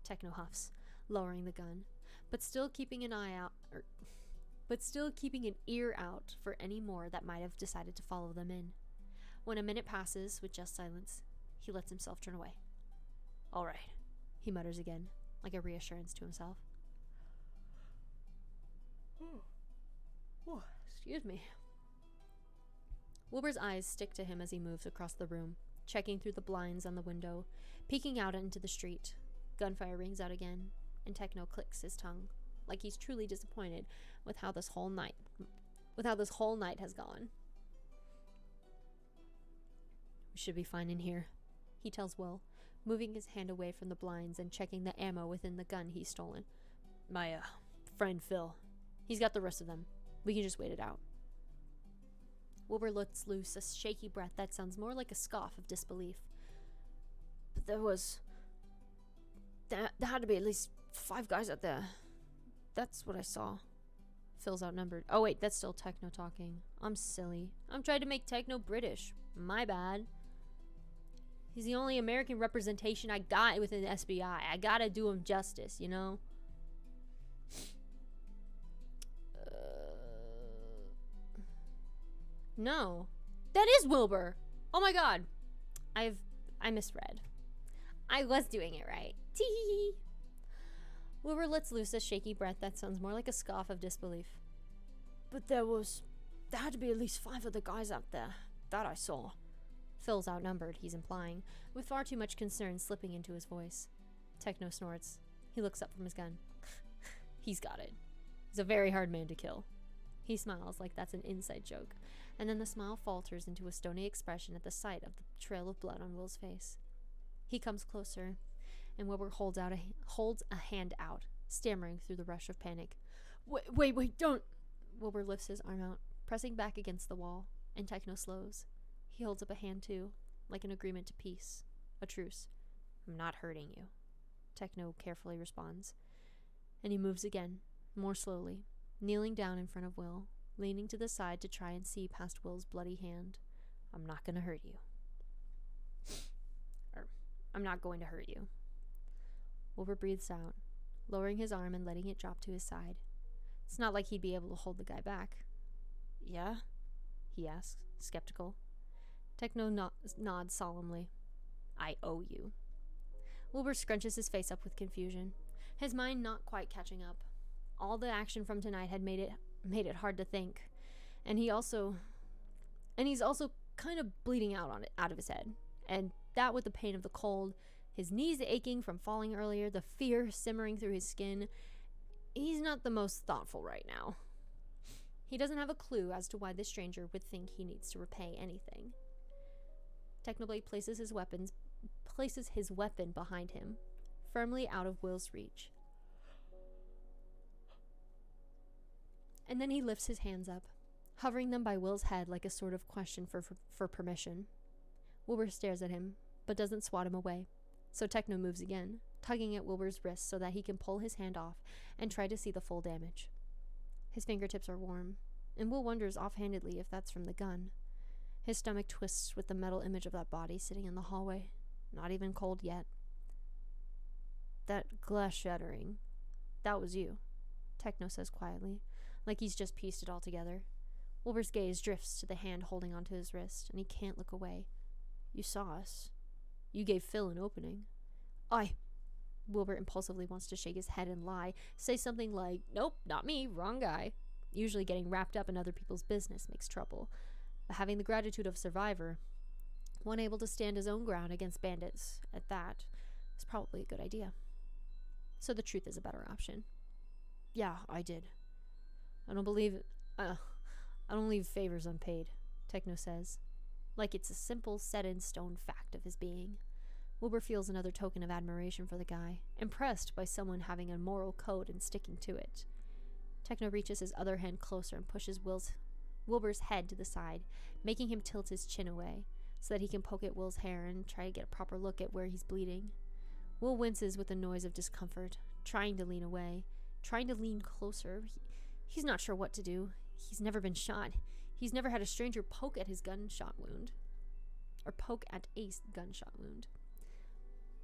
[SPEAKER 1] Techno huffs, lowering the gun, but still keeping an ear out for any more that might have decided to follow them in. When a minute passes with just silence, he lets himself turn away. "All right," he mutters again, like a reassurance to himself. Excuse me. Wilbur's eyes stick to him as he moves across the room, checking through the blinds on the window, peeking out into the street. Gunfire rings out again, and Techno clicks his tongue, like he's truly disappointed with how this whole night has gone. "We should be fine in here," he tells Will, moving his hand away from the blinds and checking the ammo within the gun he's stolen. "My friend Phil, he's got the rest of them. We can just wait it out." Wilbur lets loose a shaky breath that sounds more like a scoff of disbelief. "But there had to be at least 5 guys out there. That's what I saw." Phil's outnumbered. Oh wait, that's still Techno talking. I'm silly. I'm trying to make Techno British. My bad. He's the only American representation I got within the SBI. I gotta do him justice, you know? No. That is Wilbur. Oh my god. I misread. I was doing it right. Tee. Wilbur lets loose a shaky breath that sounds more like a scoff of disbelief. "But there had to be at least 5 other guys out there. That I saw." Phil's outnumbered, he's implying, with far too much concern slipping into his voice. Techno snorts. He looks up from his gun. He's got it. He's a very hard man to kill. He smiles like that's an inside joke, and then the smile falters into a stony expression at the sight of the trail of blood on Will's face. He comes closer, and Wilbur holds a hand out, stammering through the rush of panic. Wait, don't!" Wilbur lifts his arm out, pressing back against the wall, and Techno slows. He holds up a hand too, like an agreement to peace, a truce. "I'm not hurting you," Techno carefully responds, and he moves again, more slowly, kneeling down in front of Will, leaning to the side to try and see past Will's bloody hand. "I'm not gonna hurt you. I'm not going to hurt you." Wilbur breathes out, lowering his arm and letting it drop to his side. It's not like he'd be able to hold the guy back. "Yeah?" he asks, skeptical. Techno nods solemnly. "I owe you." Wilbur scrunches his face up with confusion, his mind not quite catching up. All the action from tonight had made it hard to think, and he's also kind of bleeding out of his head, and that with the pain of the cold, his knees aching from falling earlier, the fear simmering through his skin. He's not the most thoughtful right now. He doesn't have a clue as to why this stranger would think he needs to repay anything. Technoblade places his weapon behind him, firmly out of Will's reach. And then he lifts his hands up, hovering them by Will's head like a sort of question for permission. Wilbur stares at him, but doesn't swat him away, so Techno moves again, tugging at Wilbur's wrist so that he can pull his hand off and try to see the full damage. His fingertips are warm, and Will wonders offhandedly if that's from the gun. His stomach twists with the metal image of that body sitting in the hallway, not even cold yet. "That glass shattering, that was you," Techno says quietly, like he's just pieced it all together. Wilbur's gaze drifts to the hand holding onto his wrist, and he can't look away. You saw us. You gave Phil an opening. I. Wilbur impulsively wants to shake his head and lie, say something like, nope, not me, wrong guy. Usually getting wrapped up in other people's business makes trouble. But having the gratitude of a survivor, one able to stand his own ground against bandits, at that, is probably a good idea. So the truth is a better option. Yeah, I did. I don't leave favors unpaid, Techno says, like it's a simple set-in-stone fact of his being. Wilbur feels another token of admiration for the guy, impressed by someone having a moral code and sticking to it. Techno reaches his other hand closer and pushes Wilbur's head to the side, making him tilt his chin away, so that he can poke at Will's hair and try to get a proper look at where he's bleeding. Will winces with a noise of discomfort, trying to lean away, trying to lean closer. He's not sure what to do. He's never been shot. He's never had a stranger poke at his gunshot wound. Or poke at a gunshot wound.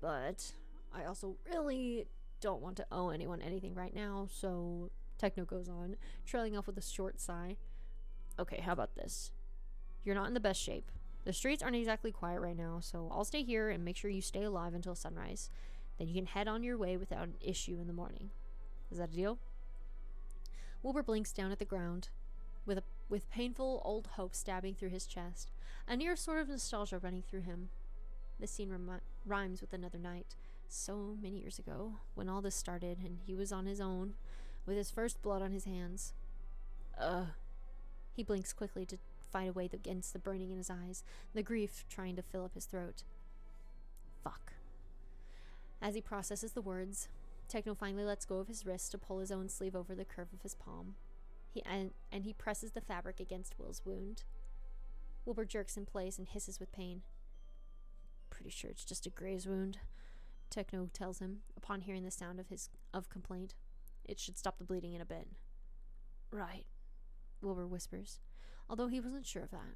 [SPEAKER 1] But I also really don't want to owe anyone anything right now, so Techno goes on, trailing off with a short sigh. Okay, how about this? You're not in the best shape. The streets aren't exactly quiet right now, so I'll stay here and make sure you stay alive until sunrise. Then you can head on your way without an issue in the morning. Is that a deal? Wilbur blinks down at the ground, with painful old hope stabbing through his chest, a near sort of nostalgia running through him. The scene rhymes with another night, so many years ago, when all this started and he was on his own, with his first blood on his hands. He blinks quickly to fight away against the burning in his eyes, the grief trying to fill up his throat. Fuck. As he processes the words, Techno finally lets go of his wrist to pull his own sleeve over the curve of his palm. He presses the fabric against Will's wound. Wilbur jerks in place and hisses with pain. Pretty sure it's just a graze wound, Techno tells him, upon hearing the sound of complaint. It should stop the bleeding in a bit. Right, Wilbur whispers, although he wasn't sure of that.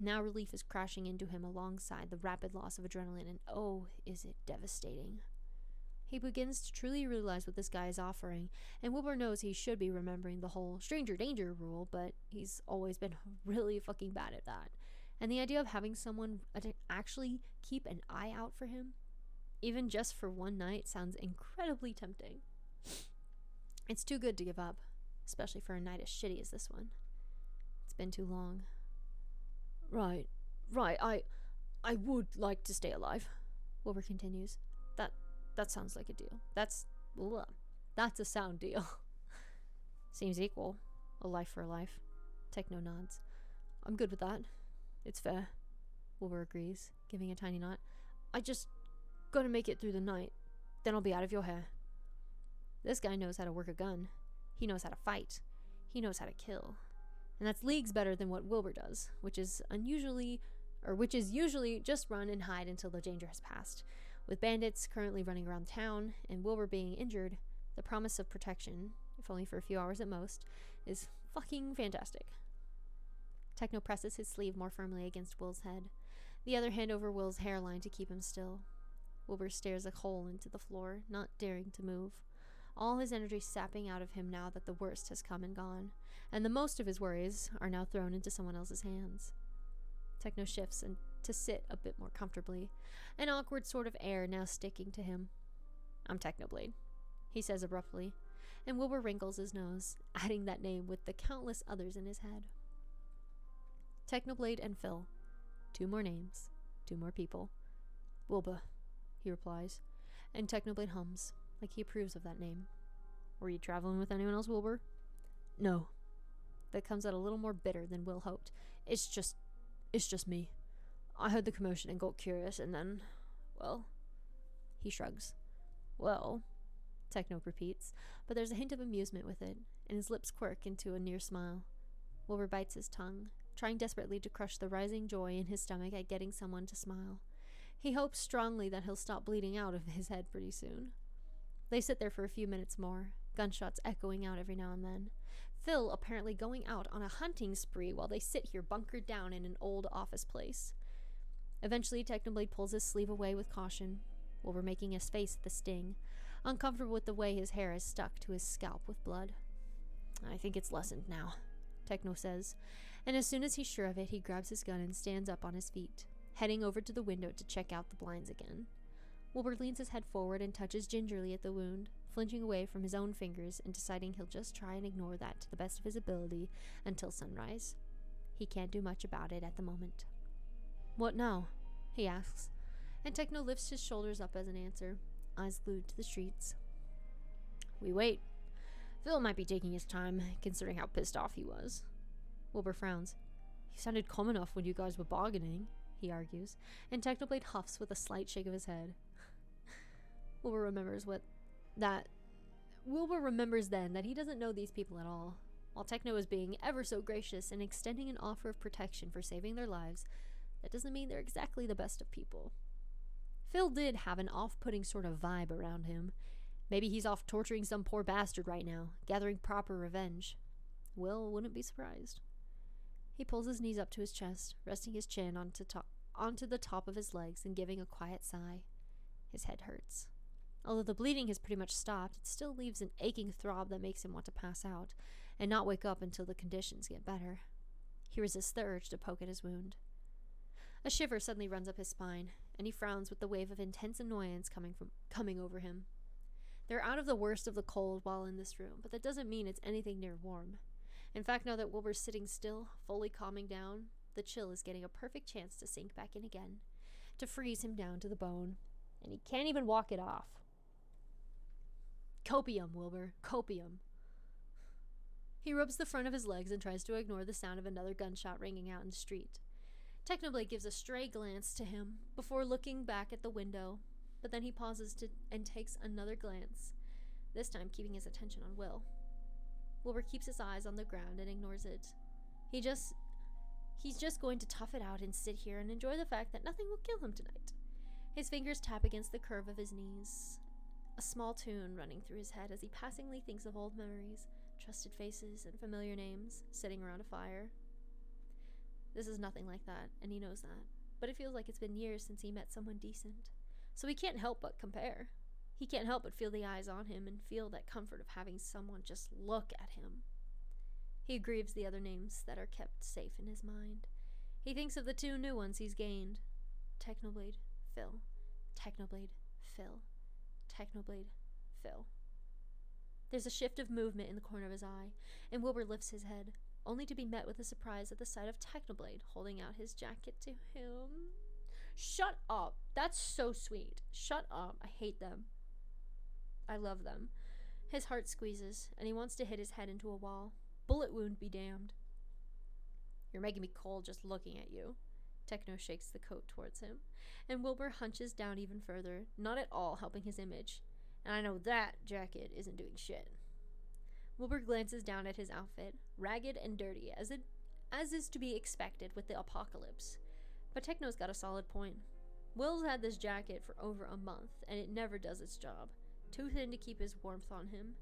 [SPEAKER 1] Now relief is crashing into him alongside the rapid loss of adrenaline, and oh, is it devastating. He begins to truly realize what this guy is offering, and Wilbur knows he should be remembering the whole stranger danger rule, but he's always been really fucking bad at that. And the idea of having someone actually keep an eye out for him, even just for one night, sounds incredibly tempting. It's too good to give up, especially for a night as shitty as this one. It's been too long. Right, I would like to stay alive, Wilbur continues. That sounds like a deal. That's a sound deal. Seems equal. A life for a life. Techno nods. I'm good with that. It's fair. Wilbur agrees, giving a tiny nod. I just gotta make it through the night. Then I'll be out of your hair. This guy knows how to work a gun. He knows how to fight. He knows how to kill. And that's leagues better than what Wilbur does, which is usually just run and hide until the danger has passed. With bandits currently running around town and Wilbur being injured, the promise of protection, if only for a few hours at most, is fucking fantastic. Techno presses his sleeve more firmly against Will's head, the other hand over Will's hairline to keep him still. Wilbur stares a hole into the floor, not daring to move, all his energy sapping out of him now that the worst has come and gone, and the most of his worries are now thrown into someone else's hands. Techno shifts and to sit a bit more comfortably, an awkward sort of air now sticking to him. I'm Technoblade, he says abruptly, and Wilbur wrinkles his nose, adding that name with the countless others in his head. Technoblade and Phil. 2 more names, 2 more people. Wilbur, he replies, and Technoblade hums, like he approves of that name. Were you traveling with anyone else, Wilbur? No. That comes out a little more bitter than Will hoped. It's just me. I heard the commotion and got curious, and then, well, he shrugs. Well, Techno repeats, but there's a hint of amusement with it, and his lips quirk into a near smile. Wilbur bites his tongue, trying desperately to crush the rising joy in his stomach at getting someone to smile. He hopes strongly that he'll stop bleeding out of his head pretty soon. They sit there for a few minutes more, gunshots echoing out every now and then. Phil apparently going out on a hunting spree while they sit here bunkered down in an old office place. Eventually, Technoblade pulls his sleeve away with caution, Wilbur making his face at the sting, uncomfortable with the way his hair is stuck to his scalp with blood. I think it's lessened now, Techno says, and as soon as he's sure of it, he grabs his gun and stands up on his feet, heading over to the window to check out the blinds again. Wilbur leans his head forward and touches gingerly at the wound, flinching away from his own fingers and deciding he'll just try and ignore that to the best of his ability until sunrise. He can't do much about it at the moment. "What now?" he asks, and Techno lifts his shoulders up as an answer, eyes glued to the streets. "We wait. Phil might be taking his time, considering how pissed off he was." Wilbur frowns. "He sounded calm enough when you guys were bargaining," he argues, and Technoblade huffs with a slight shake of his head. Wilbur remembers then that he doesn't know these people at all. While Techno is being ever so gracious and extending an offer of protection for saving their lives, that doesn't mean they're exactly the best of people. Phil did have an off-putting sort of vibe around him. Maybe he's off torturing some poor bastard right now, gathering proper revenge. Will wouldn't be surprised. He pulls his knees up to his chest, resting his chin onto the top of his legs and giving a quiet sigh. His head hurts. Although the bleeding has pretty much stopped, it still leaves an aching throb that makes him want to pass out and not wake up until the conditions get better. He resists the urge to poke at his wound. A shiver suddenly runs up his spine, and he frowns with the wave of intense annoyance coming over him. They're out of the worst of the cold while in this room, but that doesn't mean it's anything near warm. In fact, now that Wilbur's sitting still, fully calming down, the chill is getting a perfect chance to sink back in again, to freeze him down to the bone, and he can't even walk it off. Copium, Wilbur, copium. He rubs the front of his legs and tries to ignore the sound of another gunshot ringing out in the street. Technoblade gives a stray glance to him before looking back at the window, but then he pauses and takes another glance, this time keeping his attention on Will. Wilbur keeps his eyes on the ground and ignores it. He's just going to tough it out and sit here and enjoy the fact that nothing will kill him tonight. His fingers tap against the curve of his knees, a small tune running through his head as he passingly thinks of old memories, trusted faces, and familiar names sitting around a fire. This is nothing like that, and he knows that, but it feels like it's been years since he met someone decent, so he can't help but compare. He can't help but feel the eyes on him and feel that comfort of having someone just look at him. He grieves the other names that are kept safe in his mind. He thinks of the two new ones he's gained. Technoblade, Phil. Technoblade, Phil. Technoblade, Phil. There's a shift of movement in the corner of his eye, and Wilbur lifts his head, only to be met with a surprise at the sight of Technoblade holding out his jacket to him. Shut up! That's so sweet. Shut up. I hate them. I love them. His heart squeezes, and he wants to hit his head into a wall. Bullet wound be damned. You're making me cold just looking at you. Techno shakes the coat towards him, and Wilbur hunches down even further, not at all helping his image. And I know that jacket isn't doing shit. Wilbur glances down at his outfit, ragged and dirty, as is to be expected with the apocalypse. But Techno's got a solid point. Will's had this jacket for over a month, and it never does its job. Too thin to keep his warmth on him.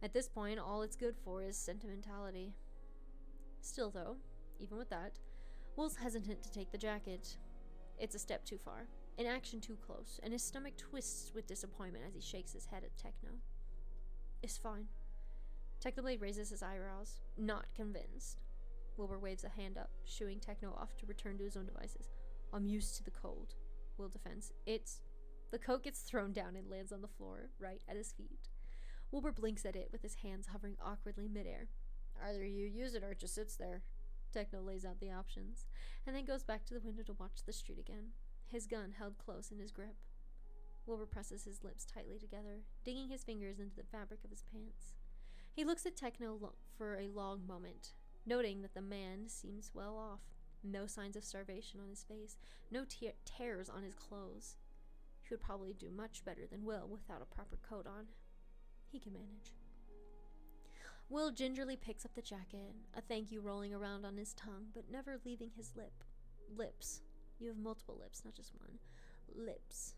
[SPEAKER 1] At this point, all it's good for is sentimentality. Still, though, even with that, Will's hesitant to take the jacket. It's a step too far, an action too close, and his stomach twists with disappointment as he shakes his head at Techno. It's fine. Technoblade raises his eyebrows, not convinced. Wilbur waves a hand up, shooing Techno off to return to his own devices. I'm used to the cold, Will defends. The coat gets thrown down and lands on the floor, right at his feet. Wilbur blinks at it with his hands hovering awkwardly midair. Either you use it or it just sits there. Techno lays out the options, and then goes back to the window to watch the street again, his gun held close in his grip. Wilbur presses his lips tightly together, digging his fingers into the fabric of his pants. He looks at Techno for a long moment, noting that the man seems well off. No signs of starvation on his face, no tears on his clothes. He would probably do much better than Will without a proper coat on. He can manage. Will gingerly picks up the jacket, a thank you rolling around on his tongue, but never leaving his lips. You have multiple lips, not just one. Lips.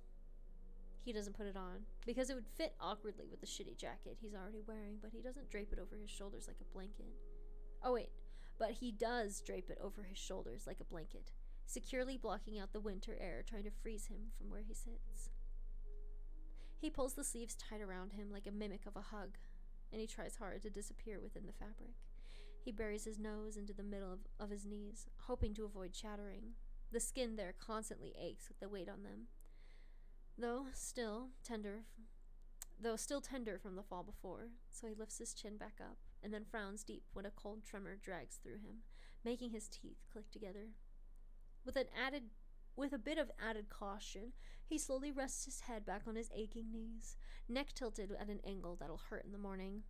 [SPEAKER 1] He doesn't put it on, because it would fit awkwardly with the shitty jacket he's already wearing, but he doesn't drape it over his shoulders like a blanket. Oh wait, but he does drape it over his shoulders like a blanket, securely blocking out the winter air trying to freeze him from where he sits. He pulls the sleeves tight around him like a mimic of a hug, and he tries hard to disappear within the fabric. He buries his nose into the middle of his knees, hoping to avoid chattering, The skin there constantly aches with the weight on them. Though still tender from the fall before, so he lifts his chin back up and then frowns deep when a cold tremor drags through him, making his teeth click together. With a bit of added caution, he slowly rests his head back on his aching knees, neck tilted at an angle that'll hurt in the morning.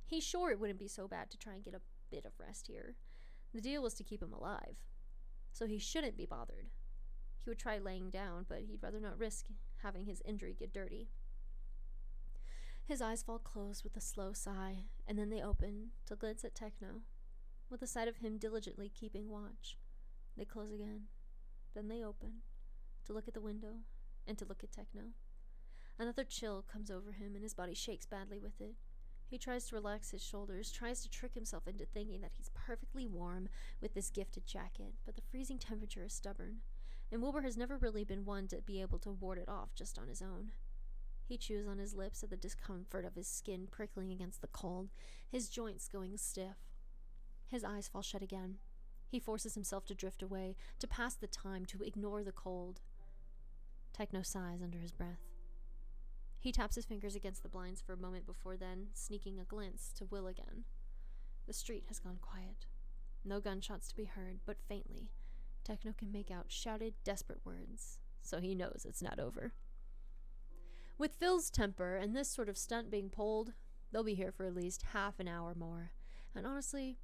[SPEAKER 1] He's sure it wouldn't be so bad to try and get a bit of rest here. The deal was to keep him alive, so he shouldn't be bothered. He would try laying down, but he'd rather not risk having his injury get dirty. His eyes fall closed with a slow sigh, and then they open to glance at Techno, with the sight of him diligently keeping watch. They close again. Then they open, to look at the window, and to look at Techno. Another chill comes over him, and his body shakes badly with it. He tries to relax his shoulders, tries to trick himself into thinking that he's perfectly warm with this gifted jacket, but the freezing temperature is stubborn, and Wilbur has never really been one to be able to ward it off just on his own. He chews on his lips at the discomfort of his skin prickling against the cold, his joints going stiff. His eyes fall shut again. He forces himself to drift away, to pass the time, to ignore the cold. Techno sighs under his breath. He taps his fingers against the blinds for a moment before then sneaking a glance to Will again. The street has gone quiet. No gunshots to be heard, but faintly, Techno can make out shouted, desperate words, so he knows it's not over. With Phil's temper and this sort of stunt being pulled, they'll be here for at least half an hour more, and honestly,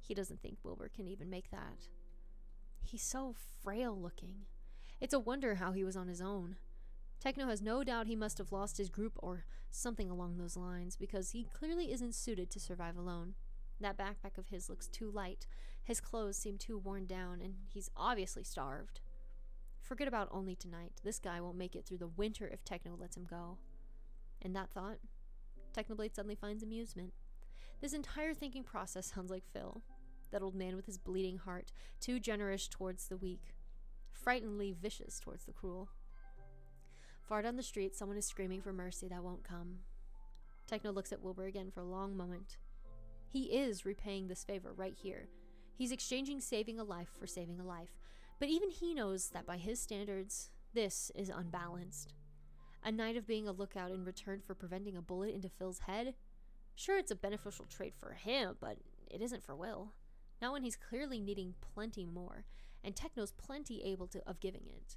[SPEAKER 1] he doesn't think Wilbur can even make that. He's so frail looking. It's a wonder how he was on his own. Techno has no doubt he must have lost his group or something along those lines, because he clearly isn't suited to survive alone. That backpack of his looks too light, his clothes seem too worn down, and he's obviously starved. Forget about only tonight. This guy won't make it through the winter if Techno lets him go. In that thought, Technoblade suddenly finds amusement. This entire thinking process sounds like Phil, that old man with his bleeding heart, too generous towards the weak, frighteningly vicious towards the cruel. Far down the street, someone is screaming for mercy that won't come. Techno looks at Wilbur again for a long moment. He is repaying this favor right here. He's exchanging saving a life for saving a life. But even he knows that by his standards, this is unbalanced. A night of being a lookout in return for preventing a bullet into Phil's head? Sure, it's a beneficial trade for him, but it isn't for Will. Not when he's clearly needing plenty more, and Techno's plenty able of giving it.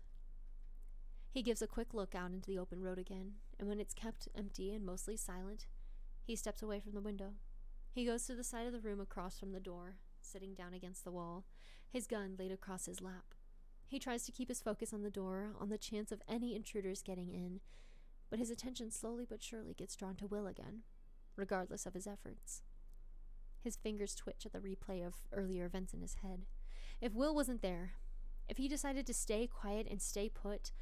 [SPEAKER 1] He gives a quick look out into the open road again, and when it's kept empty and mostly silent, he steps away from the window. He goes to the side of the room across from the door, sitting down against the wall, his gun laid across his lap. He tries to keep his focus on the door, on the chance of any intruders getting in, but his attention slowly but surely gets drawn to Will again, regardless of his efforts. His fingers twitch at the replay of earlier events in his head. If Will wasn't there, if he decided to stay quiet and stay put,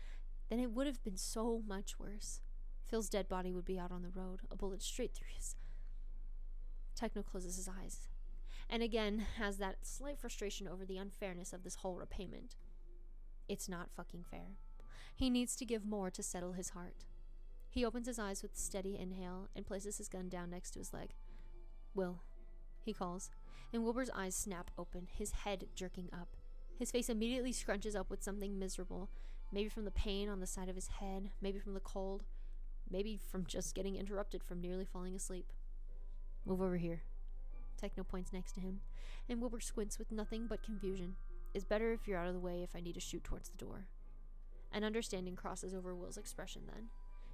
[SPEAKER 1] then it would have been so much worse. Phil's dead body would be out on the road, a bullet straight through his... Techno closes his eyes, and again has that slight frustration over the unfairness of this whole repayment. It's not fucking fair. He needs to give more to settle his heart. He opens his eyes with a steady inhale and places his gun down next to his leg. Will, he calls, and Wilbur's eyes snap open, his head jerking up. His face immediately scrunches up with something miserable, maybe from the pain on the side of his head, maybe from the cold, maybe from just getting interrupted from nearly falling asleep. Move over here. Techno points next to him, and Wilbur squints with nothing but confusion. It's better if you're out of the way if I need to shoot towards the door. An understanding crosses over Will's expression then.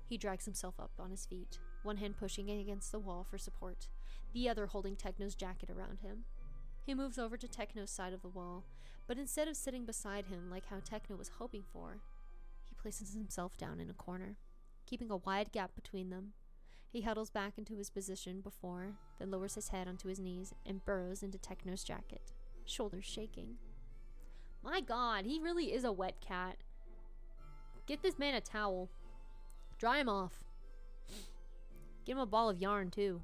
[SPEAKER 1] He drags himself up on his feet, one hand pushing against the wall for support, the other holding Techno's jacket around him. He moves over to Techno's side of the wall, but instead of sitting beside him like how Techno was hoping for, he places himself down in a corner, keeping a wide gap between them. He huddles back into his position before, then lowers his head onto his knees and burrows into Techno's jacket, shoulders shaking. My God, he really is a wet cat. Get this man a towel. Dry him off. Get him a ball of yarn, too.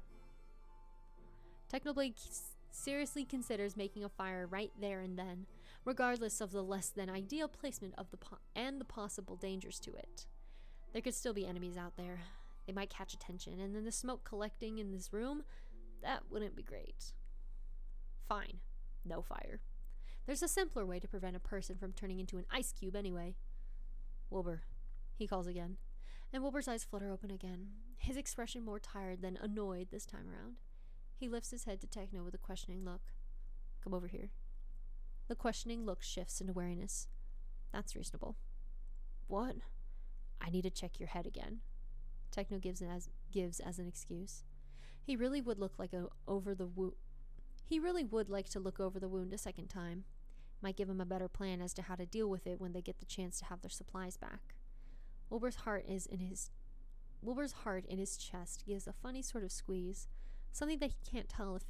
[SPEAKER 1] Technoblade seriously considers making a fire right there and then, regardless of the less than ideal placement of the possible dangers to it. There could still be enemies out there. They might catch attention, and then the smoke collecting in this room, that wouldn't be great. Fine. No fire. There's a simpler way to prevent a person from turning into an ice cube anyway. Wilbur, he calls again, and Wilbur's eyes flutter open again, his expression more tired than annoyed this time around. He lifts his head to Techno with a questioning look. Come over here. The questioning look shifts into wariness. That's reasonable. What? I need to check your head again. Techno gives as an excuse. He really would like to look over the wound a second time. Might give him a better plan as to how to deal with it when they get the chance to have their supplies back. Wilbur's heart in his chest gives a funny sort of squeeze, something that he can't tell if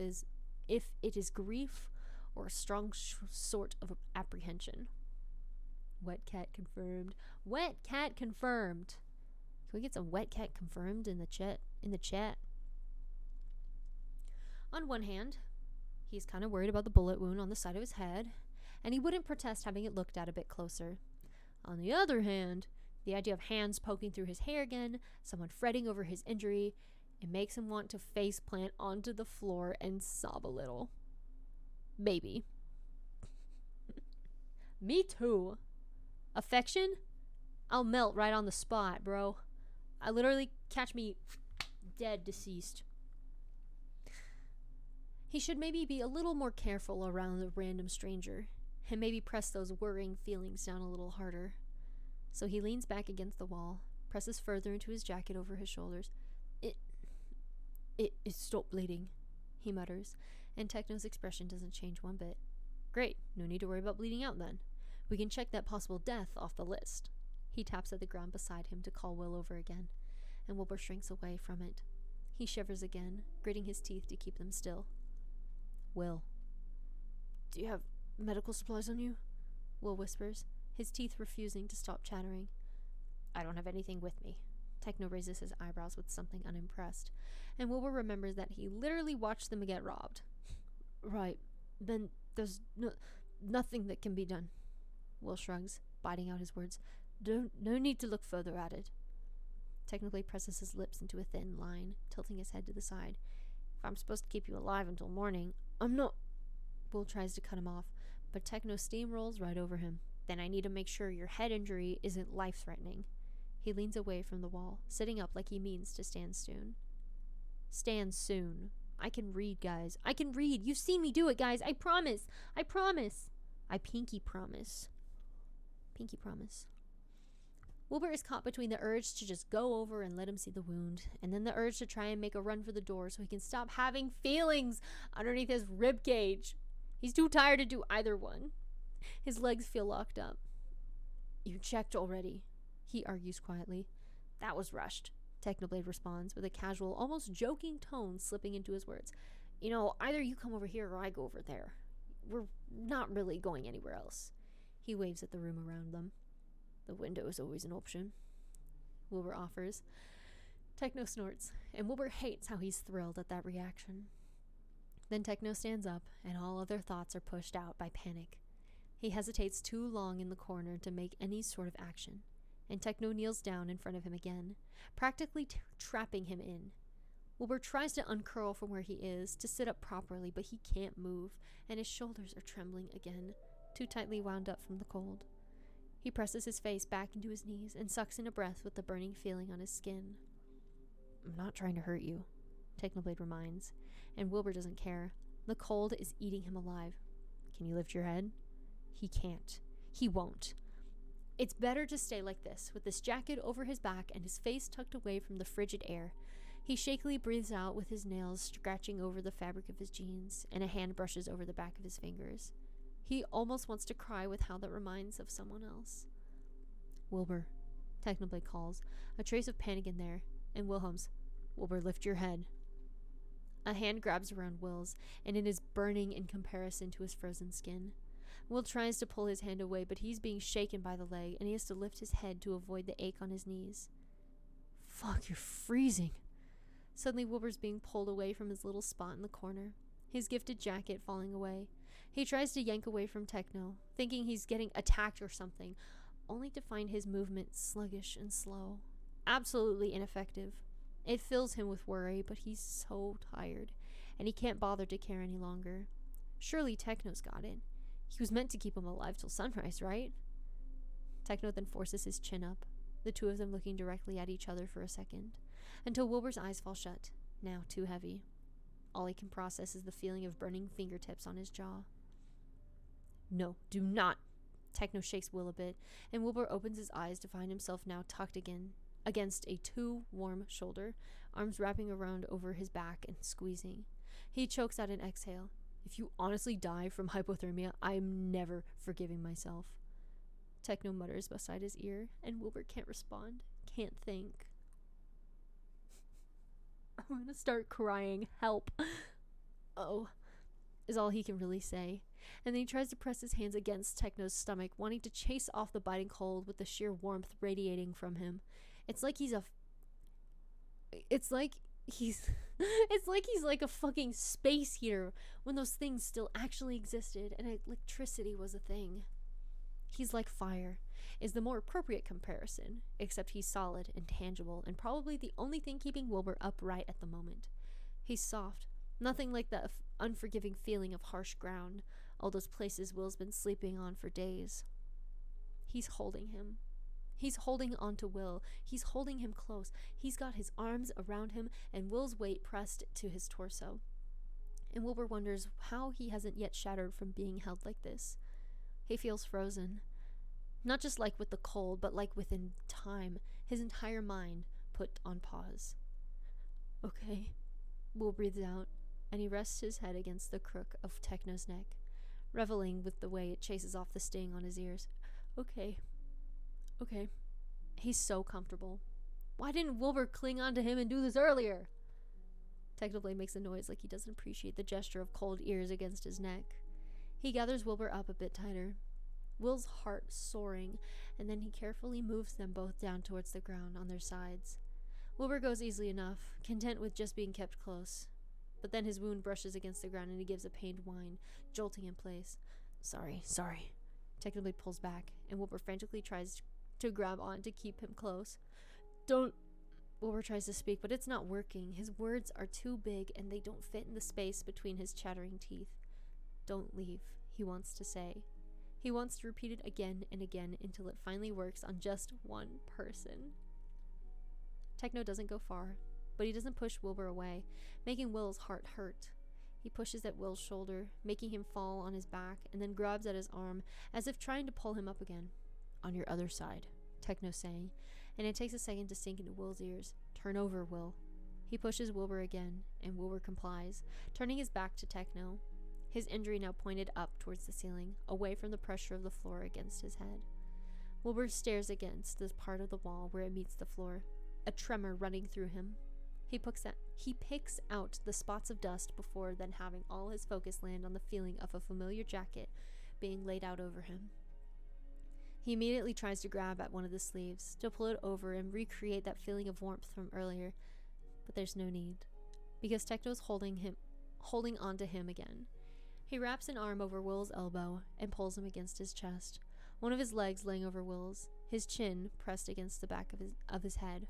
[SPEAKER 1] it is grief or a strong sort of apprehension. Wet cat confirmed. Wet cat confirmed. Can we get some wet cat confirmed in the chat? On one hand, he's kind of worried about the bullet wound on the side of his head, and he wouldn't protest having it looked at a bit closer. On the other hand, the idea of hands poking through his hair again, someone fretting over his injury, it makes him want to faceplant onto the floor and sob a little. Maybe. Me too. Affection? I'll melt right on the spot, bro. I literally catch me dead, deceased. He should maybe be a little more careful around a random stranger, and maybe press those worrying feelings down a little harder. So he leans back against the wall, presses further into his jacket over his shoulders. It stopped bleeding, he mutters, and Techno's expression doesn't change one bit. Great, no need to worry about bleeding out then. We can check that possible death off the list. He taps at the ground beside him to call Will over again, and Wilbur shrinks away from it. He shivers again, gritting his teeth to keep them still. Will. Do you have medical supplies on you? Will whispers, his teeth refusing to stop chattering. I don't have anything with me. Techno raises his eyebrows with something unimpressed, and Wilbur remembers that he literally watched them get robbed. Right, then there's nothing that can be done. Will shrugs, biting out his words. No need to look further at it. Technically presses his lips into a thin line, tilting his head to the side. If I'm supposed to keep you alive until morning, I'm not... Will tries to cut him off, but Techno steamrolls right over him. Then I need to make sure your head injury isn't life-threatening. He leans away from the wall, sitting up like he means to stand soon. Stand soon. I can read, guys. I can read. You've seen me do it, guys. I promise. I promise. I pinky promise. Pinky promise. Wilbur is caught between the urge to just go over and let him see the wound, and then the urge to try and make a run for the door so he can stop having feelings underneath his rib cage. He's too tired to do either one. His legs feel locked up. You checked already, he argues quietly. That was rushed, Technoblade responds with a casual, almost joking tone slipping into his words. You know, either you come over here or I go over there. We're not really going anywhere else. He waves at the room around them. The window is always an option, Wilbur offers. Techno snorts, and Wilbur hates how he's thrilled at that reaction. Then Techno stands up, and all other thoughts are pushed out by panic. He hesitates too long in the corner to make any sort of action, and Techno kneels down in front of him again, practically trapping him in. Wilbur tries to uncurl from where he is, to sit up properly, but he can't move, and his shoulders are trembling again, too tightly wound up from the cold. He presses his face back into his knees and sucks in a breath with the burning feeling on his skin. I'm not trying to hurt you, Technoblade reminds, and Wilbur doesn't care. The cold is eating him alive. Can you lift your head? He can't. He won't. It's better to stay like this, with this jacket over his back and his face tucked away from the frigid air. He shakily breathes out with his nails scratching over the fabric of his jeans, and a hand brushes over the back of his fingers. He almost wants to cry with how that reminds of someone else. Wilbur, Technoblade calls, a trace of panic in there, and Wilhelm's, Wilbur, lift your head. A hand grabs around Will's, and it is burning in comparison to his frozen skin. Will tries to pull his hand away, but he's being shaken by the leg, and he has to lift his head to avoid the ache on his knees. Fuck, you're freezing. Suddenly, Wilbur's being pulled away from his little spot in the corner, his gifted jacket falling away. He tries to yank away from Techno, thinking he's getting attacked or something, only to find his movement sluggish and slow. Absolutely ineffective. It fills him with worry, but he's so tired, and he can't bother to care any longer. Surely Techno's got it. He was meant to keep him alive till sunrise, right? Techno then forces his chin up, the two of them looking directly at each other for a second, until Wilbur's eyes fall shut, now too heavy. All he can process is the feeling of burning fingertips on his jaw. No, do not! Techno shakes Will a bit, and Wilbur opens his eyes to find himself now tucked again against a too warm shoulder, arms wrapping around over his back and squeezing. He chokes out an exhale. If you honestly die from hypothermia, I'm never forgiving myself. Techno mutters beside his ear, and Wilbur can't respond, can't think. I'm gonna start crying. Help. Oh, is all he can really say. And then he tries to press his hands against Techno's stomach, wanting to chase off the biting cold with the sheer warmth radiating from him. It's like he's like a fucking space heater when those things still actually existed and electricity was a thing. He's like fire, is the more appropriate comparison, except he's solid and tangible and probably the only thing keeping Wilbur upright at the moment. He's soft, nothing like that unforgiving feeling of harsh ground, all those places Will's been sleeping on for days. He's holding him. He's holding on to Will. He's holding him close. He's got his arms around him and Will's weight pressed to his torso. And Wilbur wonders how he hasn't yet shattered from being held like this. He feels frozen. Not just like with the cold, but like within time, his entire mind put on pause. Okay, Will breathes out, and he rests his head against the crook of Techno's neck, reveling with the way it chases off the sting on his ears. Okay. He's so comfortable. Why didn't Wilbur cling on to him and do this earlier? Technoblade makes a noise like he doesn't appreciate the gesture of cold ears against his neck. He gathers Wilbur up a bit tighter, Will's heart soaring, and then he carefully moves them both down towards the ground on their sides. Wilbur goes easily enough, content with just being kept close. But then his wound brushes against the ground and he gives a pained whine, jolting in place. Sorry. Technoblade pulls back, and Wilbur frantically tries to grab on to keep him close. Don't... Wilbur tries to speak, but it's not working. His words are too big, and they don't fit in the space between his chattering teeth. Don't leave, he wants to say. He wants to repeat it again and again until it finally works on just one person. Techno doesn't go far, but he doesn't push Wilbur away, making Will's heart hurt. He pushes at Will's shoulder, making him fall on his back, and then grabs at his arm, as if trying to pull him up again. On your other side, Techno's saying, and it takes a second to sink into Will's ears. Turn over, Will. He pushes Wilbur again, and Wilbur complies, turning his back to Techno, his injury now pointed up towards the ceiling, away from the pressure of the floor against his head. Wilbur stares against this part of the wall where it meets the floor, a tremor running through him. He picks out the spots of dust before then having all his focus land on the feeling of a familiar jacket being laid out over him. He immediately tries to grab at one of the sleeves, to pull it over and recreate that feeling of warmth from earlier, but there's no need, because Techno's holding onto him again. He wraps an arm over Will's elbow and pulls him against his chest, one of his legs laying over Will's, his chin pressed against the back of his head.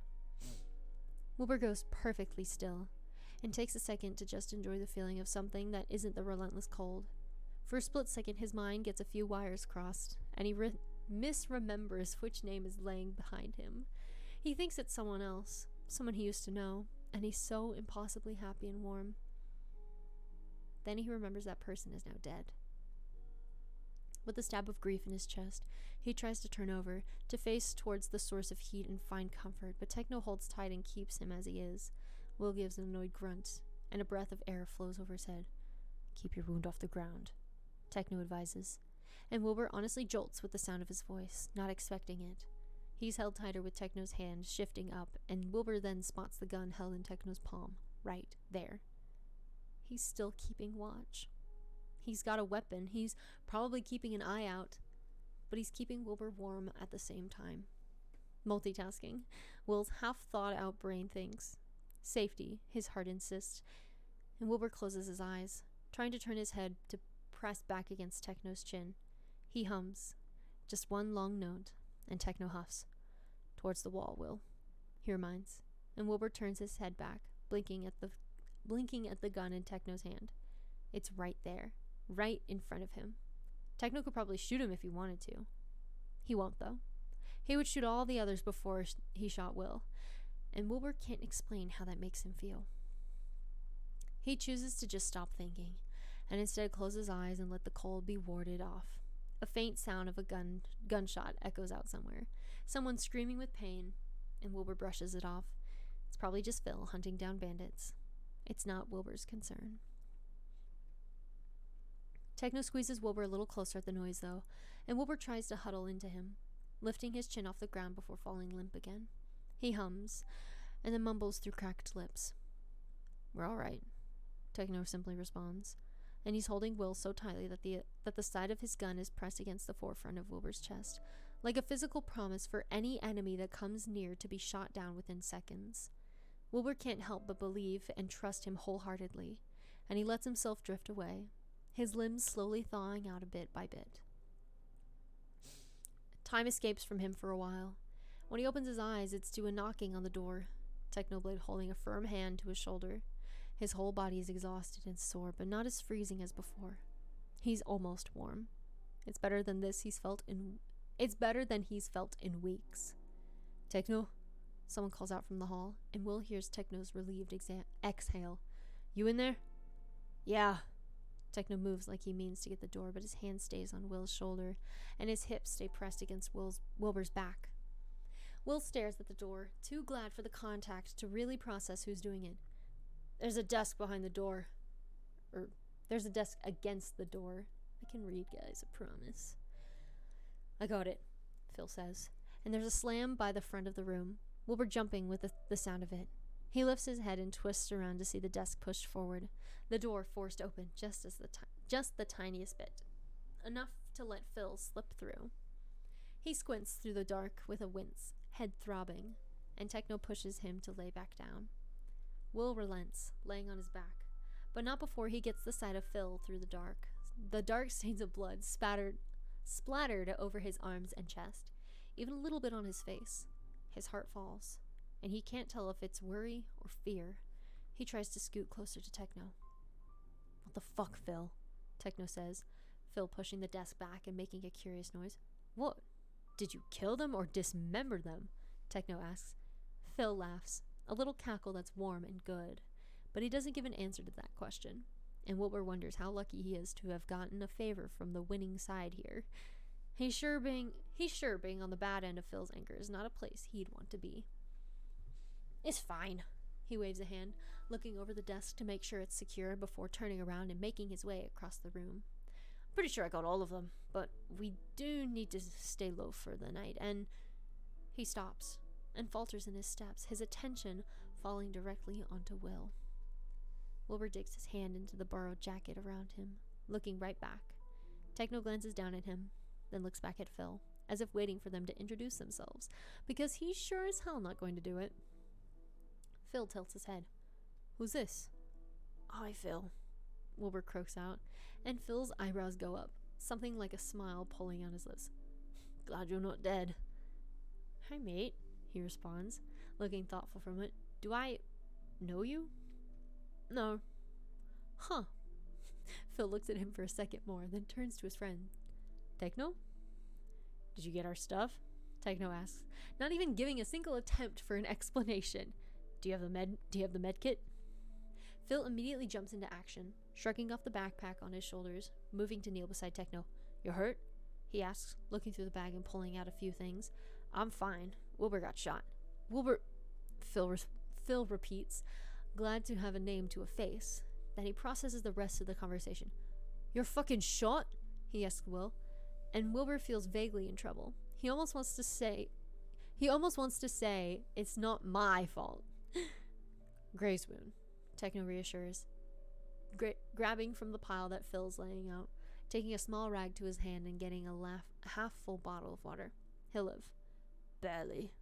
[SPEAKER 1] Wilbur goes perfectly still, and takes a second to just enjoy the feeling of something that isn't the relentless cold. For a split second, his mind gets a few wires crossed, and he misremembers which name is laying behind him. He thinks it's someone else, someone he used to know, and he's so impossibly happy and warm. Then he remembers that person is now dead. With a stab of grief in his chest, he tries to turn over, to face towards the source of heat and find comfort, but Techno holds tight and keeps him as he is. Will gives an annoyed grunt, and a breath of air flows over his head. Keep your wound off the ground, Techno advises, and Wilbur honestly jolts with the sound of his voice, not expecting it. He's held tighter with Techno's hand shifting up, and Wilbur then spots the gun held in Techno's palm, right there. He's still keeping watch. He's got a weapon. He's probably keeping an eye out, but he's keeping Wilbur warm at the same time. Multitasking. Will's half-thought-out brain thinks. Safety, his heart insists, and Wilbur closes his eyes, trying to turn his head to press back against Techno's chin. He hums, just one long note, and Techno huffs. Towards the wall, Will, he reminds, and Wilbur turns his head back, blinking at the gun in Techno's hand. It's right there, right in front of him. Techno could probably shoot him if he wanted to. He won't, though. He would shoot all the others before he shot Will, and Wilbur can't explain how that makes him feel. He chooses to just stop thinking, and instead close his eyes and let the cold be warded off. A faint sound of a gunshot echoes out somewhere. Someone screaming with pain, and Wilbur brushes it off. It's probably just Phil hunting down bandits. It's not Wilbur's concern. Techno squeezes Wilbur a little closer at the noise, though, and Wilbur tries to huddle into him, lifting his chin off the ground before falling limp again. He hums, and then mumbles through cracked lips. "We're all right," Techno simply responds, and he's holding Will so tightly that the side of his gun is pressed against the forefront of Wilbur's chest, like a physical promise for any enemy that comes near to be shot down within seconds. Wilbur can't help but believe and trust him wholeheartedly, and he lets himself drift away, his limbs slowly thawing out a bit by bit. Time escapes from him for a while. When he opens his eyes, it's to a knocking on the door, Technoblade holding a firm hand to his shoulder. His whole body is exhausted and sore, but not as freezing as before. He's almost warm. It's better than he's felt in weeks. "Techno?" Someone calls out from the hall, and Will hears Techno's relieved exhale. "You in there?" "Yeah." Techno moves like he means to get the door, but his hand stays on Will's shoulder, and his hips stay pressed against Wilbur's back. Will stares at the door, too glad for the contact to really process who's doing it. "There's a desk behind the door." There's a desk against the door. I can read, guys, I promise. "I got it," Phil says, and there's a slam by the front of the room, Wilbur jumping with the sound of it. He lifts his head and twists around to see the desk pushed forward, the door forced open just the tiniest bit, enough to let Phil slip through. He squints through the dark with a wince, head throbbing, and Techno pushes him to lay back down. Will relents, laying on his back, but not before he gets the sight of Phil through the dark. The dark stains of blood splattered over his arms and chest, even a little bit on his face. His heart falls, and he can't tell if it's worry or fear. He tries to scoot closer to Techno. "What the fuck, Phil?" Techno says, Phil pushing the desk back and making a curious noise. "What? Did you kill them or dismember them?" Techno asks. Phil laughs, a little cackle that's warm and good, but he doesn't give an answer to that question, and Wilbur wonders how lucky he is to have gotten a favor from the winning side here. He's sure being on the bad end of Phil's anger is not a place he'd want to be. "It's fine." He waves a hand, looking over the desk to make sure it's secure before turning around and making his way across the room. "Pretty sure I got all of them, but we do need to stay low for the night," and he stops and falters in his steps, his attention falling directly onto Will. Wilbur digs his hand into the borrowed jacket around him, looking right back. Techno glances down at him, then looks back at Phil, as if waiting for them to introduce themselves, because he's sure as hell not going to do it. Phil tilts his head. "Who's this?" "Hi, Phil," Wilbur croaks out, and Phil's eyebrows go up, something like a smile pulling on his lips. "Glad you're not dead." "Hi, mate," he responds, looking thoughtful from it. "Do I know you?" "No." "Huh." Phil looks at him for a second more, then turns to his friend. "Techno?" "Did you get our stuff?" Techno asks, not even giving a single attempt for an explanation. Do you have the med kit?" Phil immediately jumps into action, shrugging off the backpack on his shoulders, moving to kneel beside Techno. "You hurt?" he asks, looking through the bag and pulling out a few things. "I'm fine. Wilbur got shot." "Wilbur," Phil repeats, glad to have a name to a face. Then he processes the rest of the conversation. "You're fucking shot?" he asks Will, and Wilbur feels vaguely in trouble. He almost wants to say, "It's not my fault." "Gray's wound," Techno reassures, grabbing from the pile that Phil's laying out, taking a small rag to his hand and getting a half-full bottle of water. "He'll live." "Barely,"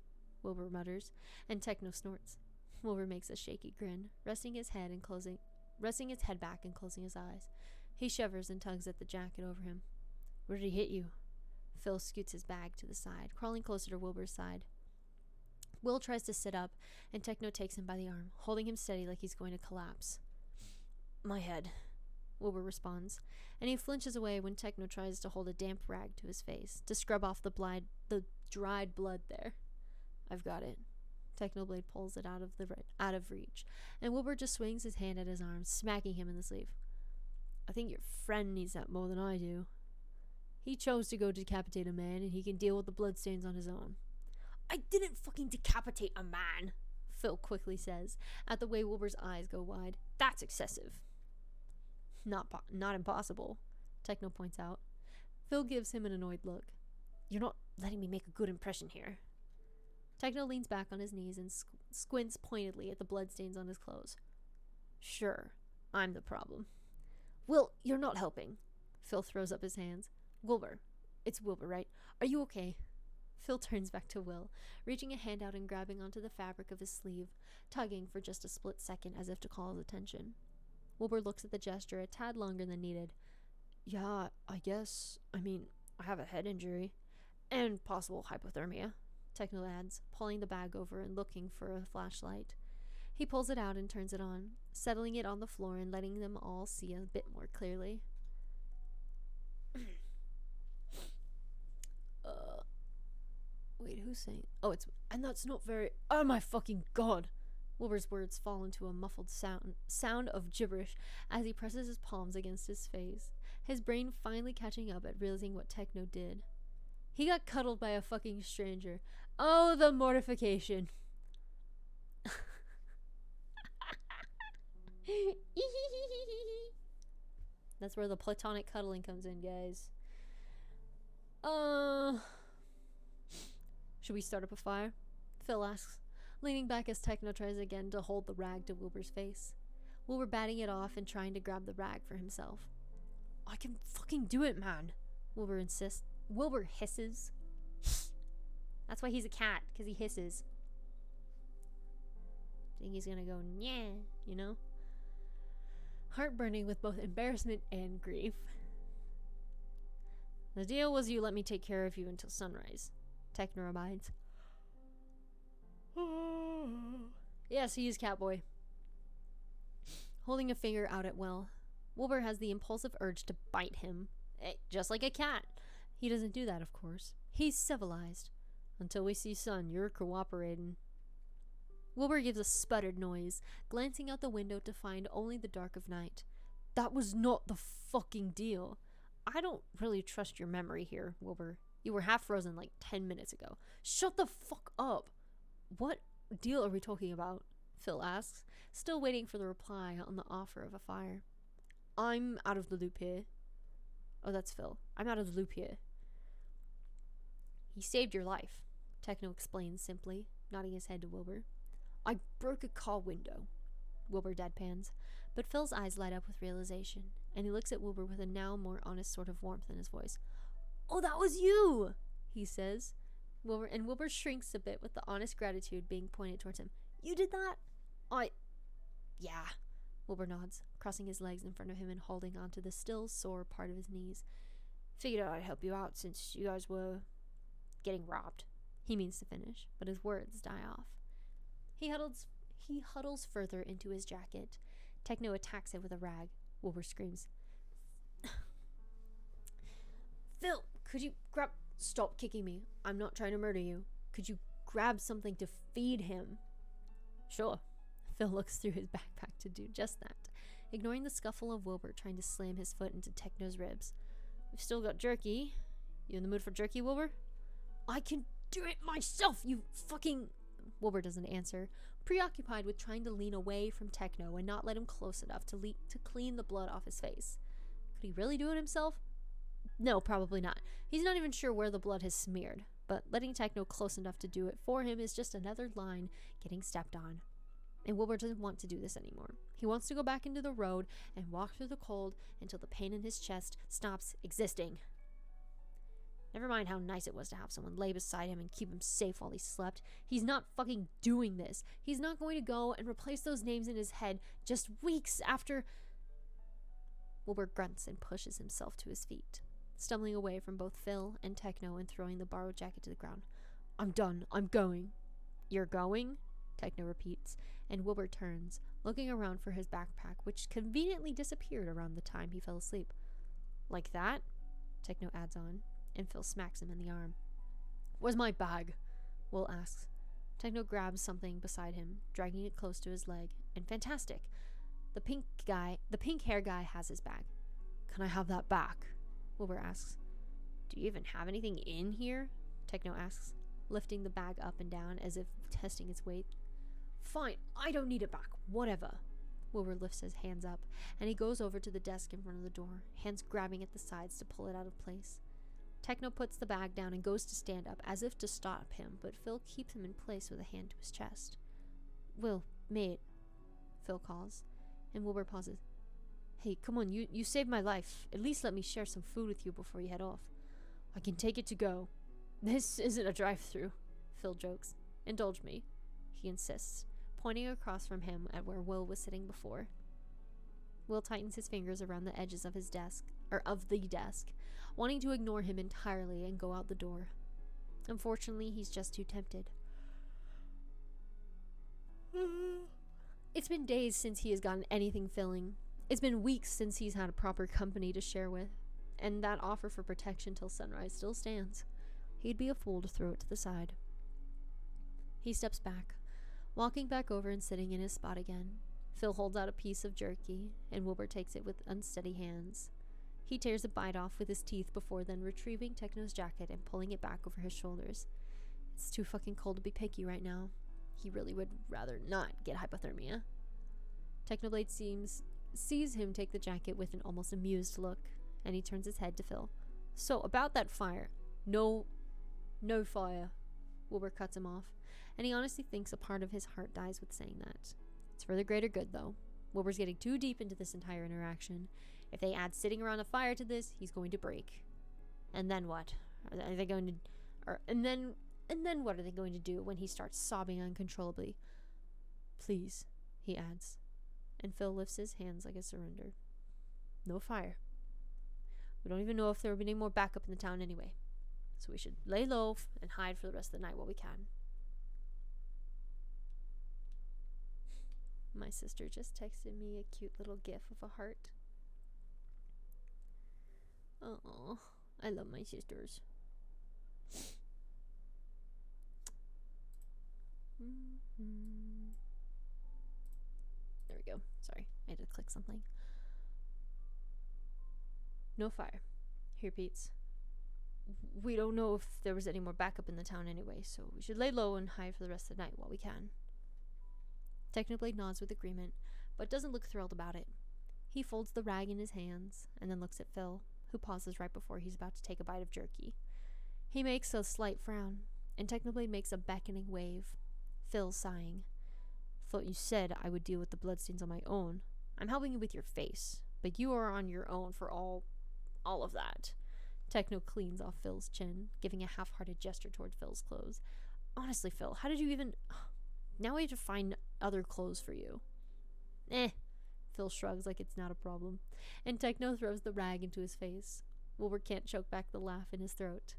[SPEAKER 1] Wilbur mutters, and Techno snorts. Wilbur makes a shaky grin, resting his head back and closing his eyes. He shivers and tugs at the jacket over him. "Where did he hit you?" Phil scoots his bag to the side, crawling closer to Wilbur's side. Will tries to sit up, and Techno takes him by the arm, holding him steady like he's going to collapse. "My head." Wilbur responds, and he flinches away when Techno tries to hold a damp rag to his face to scrub off the dried blood there. I've got it. Technoblade pulls it out of reach, and Wilbur just swings his hand at his arm, smacking him in the sleeve. I think your friend needs that more than I do. He chose to go decapitate a man, and he can deal with the bloodstains on his own. I didn't fucking decapitate a man, Phil quickly says, at the way Wilbur's eyes go wide. That's excessive. Not impossible, Techno points out. Phil gives him an annoyed look. You're not letting me make a good impression here. Techno leans back on his knees and squints pointedly at the bloodstains on his clothes. Sure, I'm the problem. Will, you're not helping. Phil throws up his hands. Wilbur. It's Wilbur, right? Are you okay? Phil turns back to Will, reaching a hand out and grabbing onto the fabric of his sleeve, tugging for just a split second as if to call his attention. Wilbur looks at the gesture a tad longer than needed. Yeah, I guess. I have a head injury. And possible hypothermia, Techno adds, pulling the bag over and looking for a flashlight. He pulls it out and turns it on, settling it on the floor and letting them all see a bit more clearly. Wait, who's saying? Oh, and that's not very. Oh my fucking god! Wilbur's words fall into a muffled sound of gibberish as he presses his palms against his face, his brain finally catching up at realizing what Techno did. He got cuddled by a fucking stranger. Oh, the mortification. That's where the platonic cuddling comes in, guys. Should we start up a fire? Phil asks, leaning back as Techno tries again to hold the rag to Wilbur's face. Wilbur batting it off and trying to grab the rag for himself. I can fucking do it, man, Wilbur insists. Wilbur hisses. That's why he's a cat, because he hisses. Think he's gonna go, yeah, you know? Heartburning with both embarrassment and grief. The deal was you let me take care of you until sunrise, Techno reminds. Yes, he is Catboy. Holding a finger out at Will, Wilbur has the impulsive urge to bite him, just like a cat. He doesn't do that, of course. He's civilized. Until we see sun, you're cooperating. Wilbur gives a sputtered noise, glancing out the window to find only the dark of night. That was not the fucking deal. I don't really trust your memory here, Wilbur. You were half frozen like 10 minutes ago. Shut the fuck up. What deal are we talking about? Phil asks, still waiting for the reply on the offer of a fire. I'm out of the loop here. Oh, that's Phil. I'm out of the loop here. He saved your life, Techno explains simply, nodding his head to Wilbur. I broke a car window, Wilbur deadpans, but Phil's eyes light up with realization, and he looks at Wilbur with a now more honest sort of warmth in his voice. Oh, that was you, he says. Wilbur shrinks a bit with the honest gratitude being pointed towards him. You did that? Yeah, Wilbur nods, crossing his legs in front of him and holding onto the still sore part of his knees. Figured I'd help you out since you guys were getting robbed. He means to finish, but his words die off. He huddles further into his jacket. Techno attacks it with a rag. Wilbur screams. Phil, could you grab... Stop kicking me. I'm not trying to murder you. Could you grab something to feed him? Sure. Phil looks through his backpack to do just that, ignoring the scuffle of Wilbur trying to slam his foot into Techno's ribs. We've still got jerky. You in the mood for jerky, Wilbur? I can do it myself, you fucking... Wilbur doesn't answer, preoccupied with trying to lean away from Techno and not let him close enough to clean the blood off his face. Could he really do it himself? No, probably not. He's not even sure where the blood has smeared, but letting Techno close enough to do it for him is just another line getting stepped on. And Wilbur doesn't want to do this anymore. He wants to go back into the road and walk through the cold until the pain in his chest stops existing. Never mind how nice it was to have someone lay beside him and keep him safe while he slept. He's not fucking doing this. He's not going to go and replace those names in his head just weeks after... Wilbur grunts and pushes himself to his feet, stumbling away from both Phil and Techno and throwing the borrowed jacket to the ground. I'm done. I'm going. You're going? Techno repeats, and Wilbur turns, looking around for his backpack, which conveniently disappeared around the time he fell asleep. Like that? Techno adds on, and Phil smacks him in the arm. Where's my bag? Will asks. Techno grabs something beside him, dragging it close to his leg, and fantastic! The pink hair guy has his bag. Can I have that back? Wilbur asks. Do you even have anything in here? Techno asks, lifting the bag up and down as if testing its weight. Fine, I don't need it back, whatever. Wilbur lifts his hands up, and he goes over to the desk in front of the door, hands grabbing at the sides to pull it out of place. Techno puts the bag down and goes to stand up, as if to stop him, but Phil keeps him in place with a hand to his chest. Will, mate, Phil calls, and Wilbur pauses. Hey, come on, you saved my life. At least let me share some food with you before you head off. I can take it to go. This isn't a drive-thru, Phil jokes. Indulge me, he insists, pointing across from him at where Will was sitting before. Will tightens his fingers around the edges of the desk, wanting to ignore him entirely and go out the door. Unfortunately, he's just too tempted. It's been days since he has gotten anything filling. It's been weeks since he's had a proper company to share with, and that offer for protection till sunrise still stands. He'd be a fool to throw it to the side. He steps back, walking back over and sitting in his spot again. Phil holds out a piece of jerky, and Wilbur takes it with unsteady hands. He tears a bite off with his teeth before then retrieving Techno's jacket and pulling it back over his shoulders. It's too fucking cold to be picky right now. He really would rather not get hypothermia. Technoblade sees him take the jacket with an almost amused look, and he turns his head to Phil. So, about that fire. No fire. Wilbur cuts him off, and he honestly thinks a part of his heart dies with saying that. It's for the greater good, though. Wilbur's getting too deep into this entire interaction. If they add sitting around a fire to this, he's going to break. And then what? Are they going to... And then what are they going to do when he starts sobbing uncontrollably? Please, he adds. And Phil lifts his hands like a surrender. No fire. We don't even know if there will be any more backup in the town anyway. So we should lay low and hide for the rest of the night while we can. My sister just texted me a cute little gif of a heart. Oh, I love my sisters. There we go. Sorry, I had to click something. No fire. He repeats. We don't know if there was any more backup in the town anyway, so we should lay low and hide for the rest of the night while we can. Technoblade nods with agreement, but doesn't look thrilled about it. He folds the rag in his hands, and then looks at Phil, who pauses right before he's about to take a bite of jerky. He makes a slight frown, and Technoblade makes a beckoning wave. Phil sighing. Thought you said I would deal with the bloodstains on my own. I'm helping you with your face, but you are on your own for all of that. Techno cleans off Phil's chin, giving a half-hearted gesture toward Phil's clothes. Honestly, Phil, how did you even... Now we have to find other clothes for you. Phil shrugs like it's not a problem, and Techno throws the rag into his face. Wilbur can't choke back the laugh in his throat.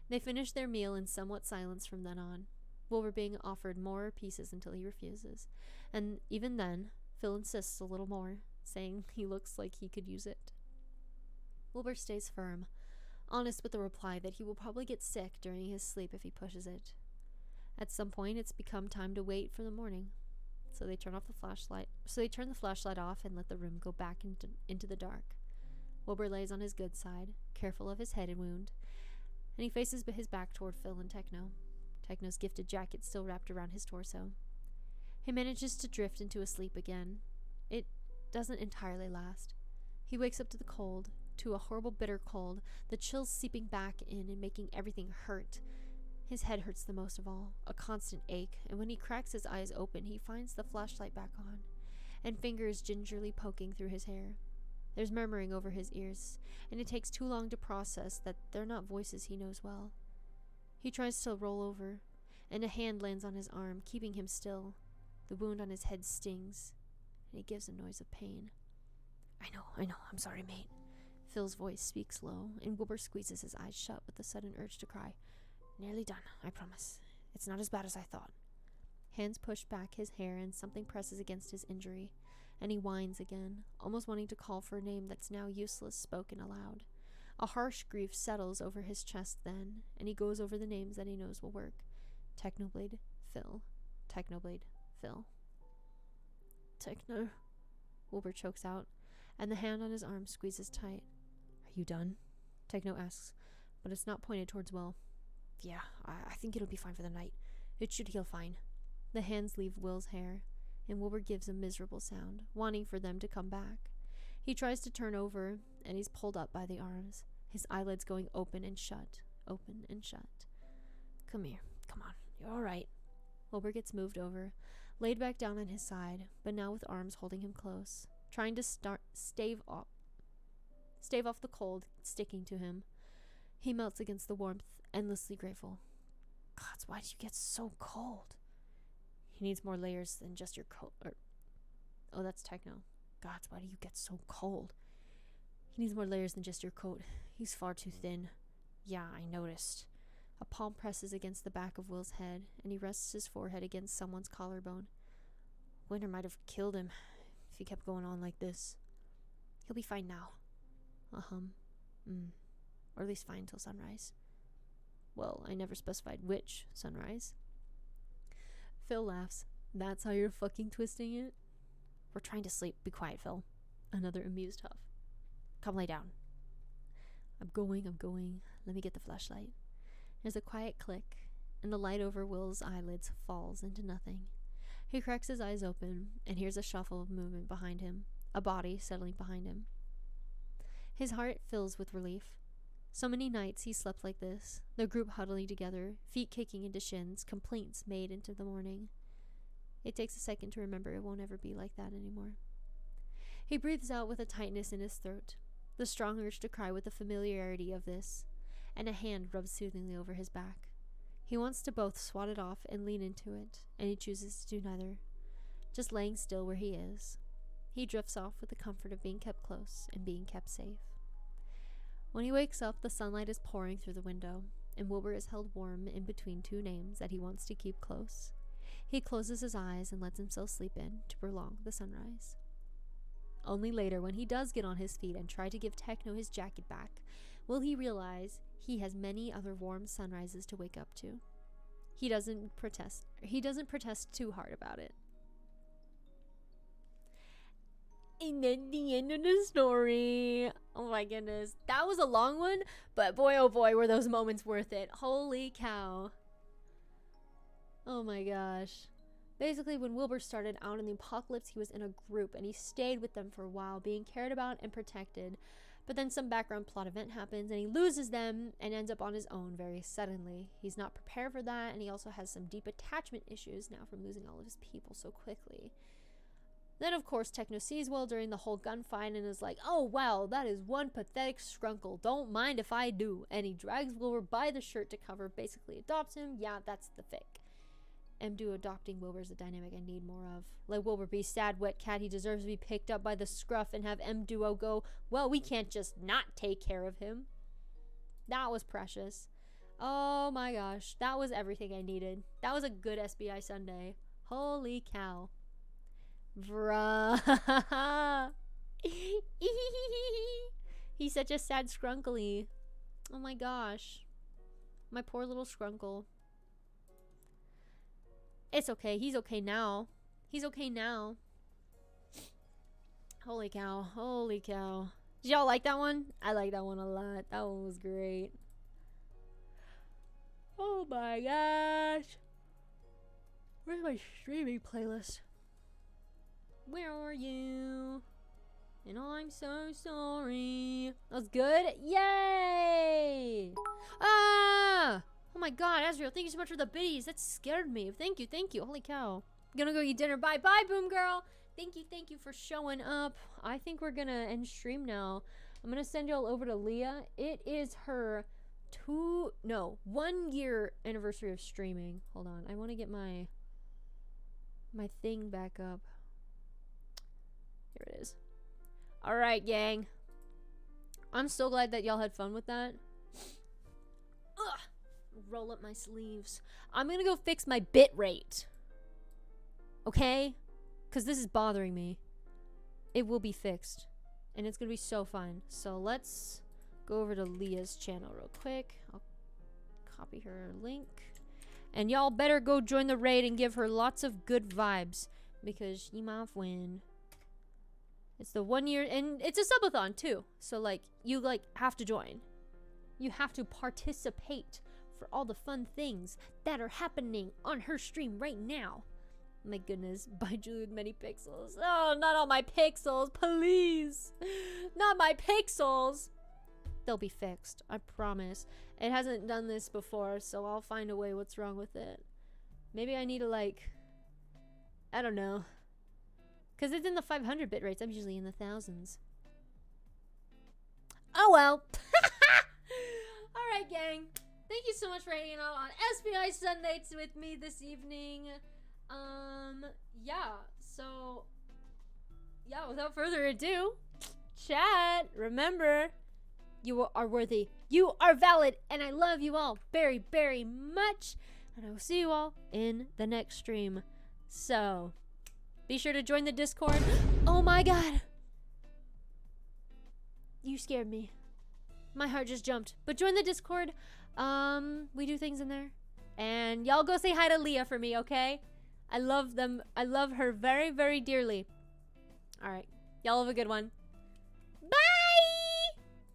[SPEAKER 1] They finish their meal in somewhat silence from then on, Wilbur being offered more pieces until he refuses, and even then, Phil insists a little more, saying he looks like he could use it. Wilbur stays firm, honest with the reply that he will probably get sick during his sleep if he pushes it. At some point, it's become time to wait for the morning, so they turn the flashlight off and let the room go back into the dark. Wilbur lays on his good side, careful of his head and wound, and he faces his back toward Phil and Techno. Techno's gifted jacket still wrapped around his torso. He manages to drift into a sleep again. It doesn't entirely last. He wakes up to the cold, to a horrible bitter cold, the chills seeping back in and making everything hurt. His head hurts the most of all, a constant ache, and when he cracks his eyes open, he finds the flashlight back on, and fingers gingerly poking through his hair. There's murmuring over his ears, and it takes too long to process that they're not voices he knows well. He tries to roll over, and a hand lands on his arm, keeping him still. The wound on his head stings, and he gives a noise of pain. I know, I'm sorry, mate. Phil's voice speaks low, and Wilbur squeezes his eyes shut with a sudden urge to cry. Nearly done, I promise. It's not as bad as I thought. Hands push back his hair and something presses against his injury, and he whines again, almost wanting to call for a name that's now useless spoken aloud. A harsh grief settles over his chest then, and he goes over the names that he knows will work. Technoblade, Phil. Technoblade, Phil. Techno, Wilbur chokes out, and the hand on his arm squeezes tight. Are you done? Techno asks, but it's not pointed towards Will. Yeah, I think it'll be fine for the night. It should heal fine. The hands leave Will's hair, and Wilbur gives a miserable sound, wanting for them to come back. He tries to turn over, and he's pulled up by the arms, his eyelids going open and shut, open and shut. Come here, come on, you're all right. Wilbur gets moved over, laid back down on his side, but now with arms holding him close, trying to stave off the cold sticking to him. He melts against the warmth, endlessly grateful. Gods, why do you get so cold? He needs more layers than just your coat. Oh, that's Techno. Gods, why do you get so cold? He needs more layers than just your coat. He's far too thin. Yeah, I noticed. A palm presses against the back of Will's head, and he rests his forehead against someone's collarbone. Winter might have killed him if he kept going on like this. He'll be fine now. Or at least fine till sunrise. Well, I never specified which sunrise. Phil laughs. That's how you're fucking twisting it? We're trying to sleep. Be quiet, Phil. Another amused huff. Come lay down. I'm going. Let me get the flashlight. There's a quiet click, and the light over Will's eyelids falls into nothing. He cracks his eyes open, and hears a shuffle of movement behind him, a body settling behind him. His heart fills with relief. So many nights he slept like this, the group huddling together, feet kicking into shins, complaints made into the morning. It takes a second to remember it won't ever be like that anymore. He breathes out with a tightness in his throat, the strong urge to cry with the familiarity of this, and a hand rubs soothingly over his back. He wants to both swat it off and lean into it, and he chooses to do neither, just laying still where he is. He drifts off with the comfort of being kept close and being kept safe. When he wakes up, the sunlight is pouring through the window, and Wilbur is held warm in between two names that he wants to keep close. He closes his eyes and lets himself sleep in to prolong the sunrise. Only later, when he does get on his feet and try to give Techno his jacket back, will he realize he has many other warm sunrises to wake up to. He doesn't protest too hard about it. And then the end of the story. Oh my goodness. That was a long one, but boy oh boy were those moments worth it. Holy cow. Oh my gosh. Basically, when Wilbur started out in the apocalypse, he was in a group and he stayed with them for a while, being cared about and protected. But then some background plot event happens and he loses them and ends up on his own very suddenly. He's not prepared for that, and he also has some deep attachment issues now from losing all of his people so quickly. Then, of course, Techno sees Will during the whole gunfight and is like, oh, wow, that is one pathetic scrunkle. Don't mind if I do. And he drags Wilbur by the shirt to cover, basically adopts him. Yeah, that's the fic. Mdu adopting Wilbur is a dynamic I need more of. Let Wilbur be sad wet cat. He deserves to be picked up by the scruff, and have Mduo go, well, we can't just not take care of him. That was precious. Oh my gosh. That was everything I needed. That was a good SBI Sunday. Holy cow. Bruh. He's such a sad scrunkly. Oh my gosh. My poor little scrunkle. It's okay. He's okay now. He's okay now. Holy cow. Holy cow. Did y'all like that one? I like that one a lot. That one was great. Oh my gosh. Where's my streaming playlist? Where are you? And I'm so sorry. That was good. Yay! Ah! Oh my god, Azrael, thank you so much for the biddies. That scared me. Thank you, thank you. Holy cow. I'm gonna go eat dinner. Bye, bye, Boom Girl. Thank you for showing up. I think we're gonna end stream now. I'm gonna send y'all over to Leah. It is her 1 year anniversary of streaming. Hold on, I want to get my thing back up. Here it is. All right, gang. I'm so glad that y'all had fun with that. Ugh. Roll up my sleeves. I'm gonna go fix my bit rate. Okay? Because this is bothering me. It will be fixed. And it's going to be so fun. So let's go over to Leah's channel real quick. I'll copy her link. And y'all better go join the raid and give her lots of good vibes. Because she might win. It's the 1 year, and it's a subathon too. So like, you like have to join. You have to participate for all the fun things that are happening on her stream right now. My goodness, by Julie with many pixels. Oh, not all my pixels, please. Not my pixels. They'll be fixed, I promise. It hasn't done this before, so I'll find a way what's wrong with it. Maybe I need to like, I don't know. Because it's in the 500 bit rates. I'm usually in the thousands. Oh well. Alright, gang. Thank you so much for hanging out on SBI Sundays with me this evening. Yeah. So, yeah, without further ado, chat. Remember, you are worthy. You are valid. And I love you all very, very much. And I will see you all in the next stream. So, be sure to join the Discord. Oh my god. You scared me. My heart just jumped. But join the Discord. We do things in there. And y'all go say hi to Leah for me, okay? I love them. I love her very, very dearly. Alright. Y'all have a good one.